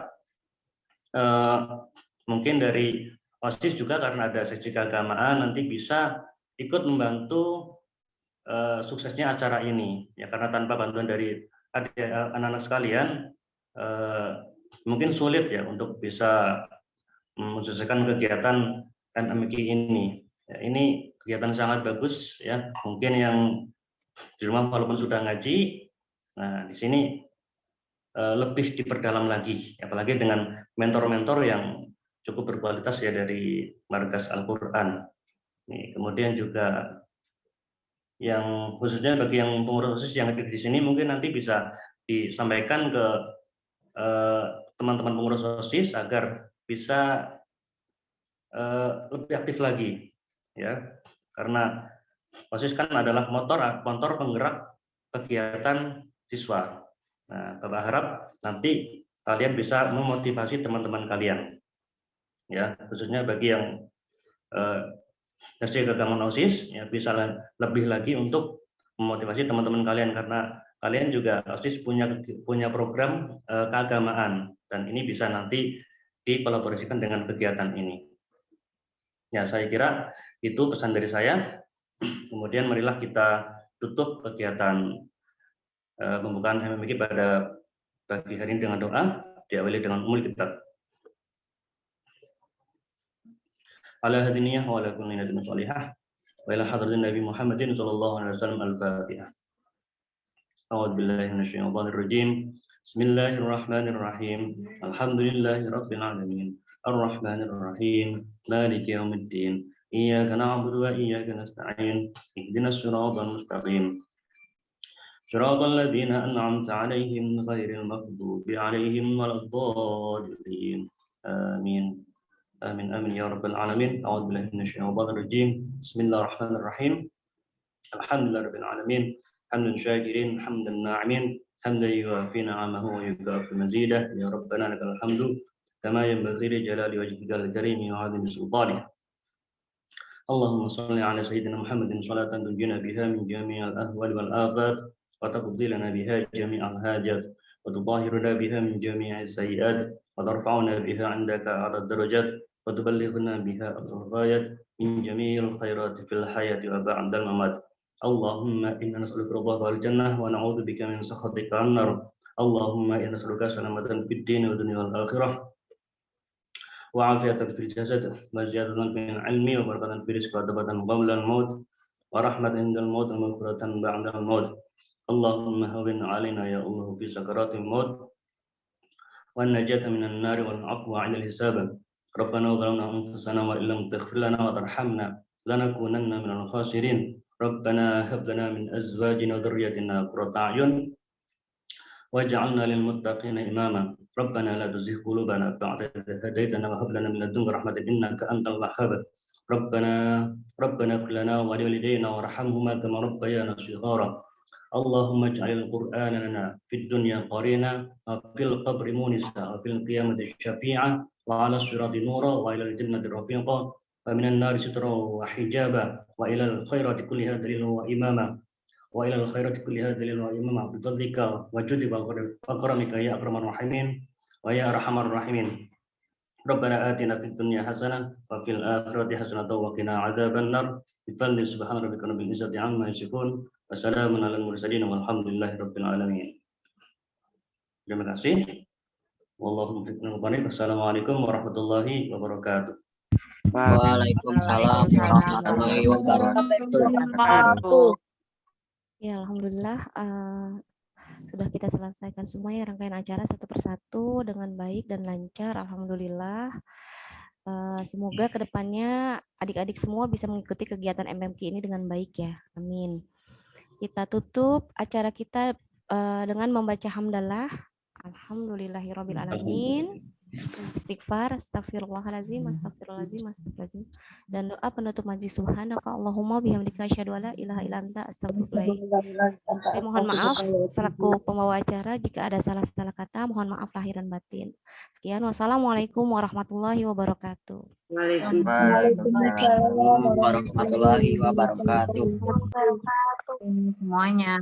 Speaker 13: mungkin dari OSIS juga karena ada sesi keagamaan nanti bisa ikut membantu suksesnya acara ini ya, karena tanpa bantuan dari anak-anak sekalian mungkin sulit ya untuk bisa mensukseskan kegiatan MMK ini ya. Ini kegiatan sangat bagus ya, mungkin yang di rumah walaupun sudah ngaji, nah di sini lebih diperdalam lagi, apalagi dengan mentor-mentor yang cukup berkualitas ya dari Markas Al-Qur'an. Kemudian juga yang khususnya bagi yang pengurus OSIS yang hadir di sini mungkin nanti bisa disampaikan ke teman-teman pengurus OSIS agar bisa lebih aktif lagi ya, karena OSIS kan adalah motor penggerak kegiatan siswa. Nah, Bapak harap nanti kalian bisa memotivasi teman-teman kalian ya, khususnya bagi yang sesi keagamaan OSIS ya, bisa lebih lagi untuk memotivasi teman-teman kalian, karena kalian juga OSIS punya program keagamaan dan ini bisa nanti dikolaborasikan dengan kegiatan ini. Ya, saya kira itu pesan dari saya. Kemudian marilah kita tutup kegiatan pembukaan MMK pada pagi hari ini dengan doa, diawali dengan umul kitab. Ala hadiniyah wa ala kulli nabiyyina shalihah wa ila hadratin Nabi Muhammadin sallallahu alaihi wasallam al-Fatihah. A'udzu billahi minasyaitonir rajim. Bismillahirrahmanirrahim. Alhamdulillahirabbil alamin. Ar-Rahmanir Rahim. Maliki yaumiddin. Iyyaka na'budu wa iyyaka nasta'in. Ihdinas siratal mustaqim. Shiratal ladzina an'amta 'alaihim ghairil maghdubi 'alaihim waladdallin. Amin. Amin amin ya rabbal alamin. A'udzu billahi minasyaitonir rajim. Bismillahirrahmanirrahim. Alhamdulillahirabbil alamin. Hamdan syakirin, hamdan na'imin, hamdan yuwafi ni'amahu wa yukafi mazidah. Ya rabbana lakal hamdu kama yanbaghi li jalali wajhikal karim wa 'azimi sultanik. Allahumma shalli 'ala sayyidina Muhammadin shalatan tunjina biha min jami'il ahwal wal afat wa taqdi lana biha jami'al hajat wa tudahhiruna biha min jami'is sayyi'at wa tarfa'una biha 'indaka 'ala darajat wa tuballighuna biha aqsal ghayat min jami'il khairati fil hayati wa ba'dal mamat. Allahumma inna nas'aluka ridhaka wal jannah wa na'udzu bika min sakhatika wan nar. Allahumma inna nas'aluka salamatan fid din wa dunya wal akhirah wa 'afiyatan fil jasad wa ziyadatan fil ilmi wa barakatan fil rizqi wa thabatan qabla al maut wa rahmatan indal maut wa maghfiratan ba'da al maut. Allahumma hawwin 'alaina ya Allah fi sakaratil maut wa najata minan nar wal 'afwa 'inda al hisab. Rabbana zalamna anfusana wa illam taghfir lana wa tarhamna lanakunanna minal khasirin. Rabbana hab lana min azwajina wa dhurriyyatina qurrata a'yun waj'alna lil muttaqina imama. Rabbana la tuzigh qulubana ba'da idh hadaytana wa hab lana min ladunka rahmatan innaka antal wahhab. Rabbana ighfir lana wa li walidayna warhamhuma kama rabbayana shighara. Allahumma ij'alil qur'ana lana fid dunya qarina wa fil qabri munisa wa fil qiyamati syafi'a wa 'ala sirati nura wa ilal jannati rafiqa wa minan nari sitra wa hijaba wa ilal khairati kulliha dalilan wa imama wa ilal khairati kulliha dalilan wa imama bi fadlika wa judi wa karamika ya akramar rahimin wa ya arhamar rahimin. Rabbana atina fid dunya hasanah wa fil akhirati hasanah wa qina adzabannar. Bifadli subhana rabbika rabbil izzati amma yasifun. Wassalamun alal mursalin walhamdulillahi rabbil alamin. Terima kasih. Wallahu muwaffiq. Wassalamualaikum warahmatullahi wabarakatuh.
Speaker 6: Waalaikumsalam warahmatullahi wabarakatuh.
Speaker 2: Ya, alhamdulillah sudah kita selesaikan semua ya rangkaian acara satu persatu dengan baik dan lancar. Alhamdulillah. Semoga kedepannya adik-adik semua bisa mengikuti kegiatan MMQ ini dengan baik ya. Amin. Kita tutup acara kita dengan membaca hamdalah. Alhamdulillahirabbil alamin. Istighfar, astagfirullahalazim, astagfirullahalazim, astagfirullahalazim. Dan doa penutup majlis subhanaka Allahumma bihamdika asyhadu an la ilaha illa anta astaghfiruka. Saya mohon maaf selaku pembawa acara jika ada salah-salah kata, mohon maaf lahir dan batin. Sekian, wassalamualaikum warahmatullahi wabarakatuh.
Speaker 6: Waalaikumsalam warahmatullahi wabarakatuh.
Speaker 7: Semuanya.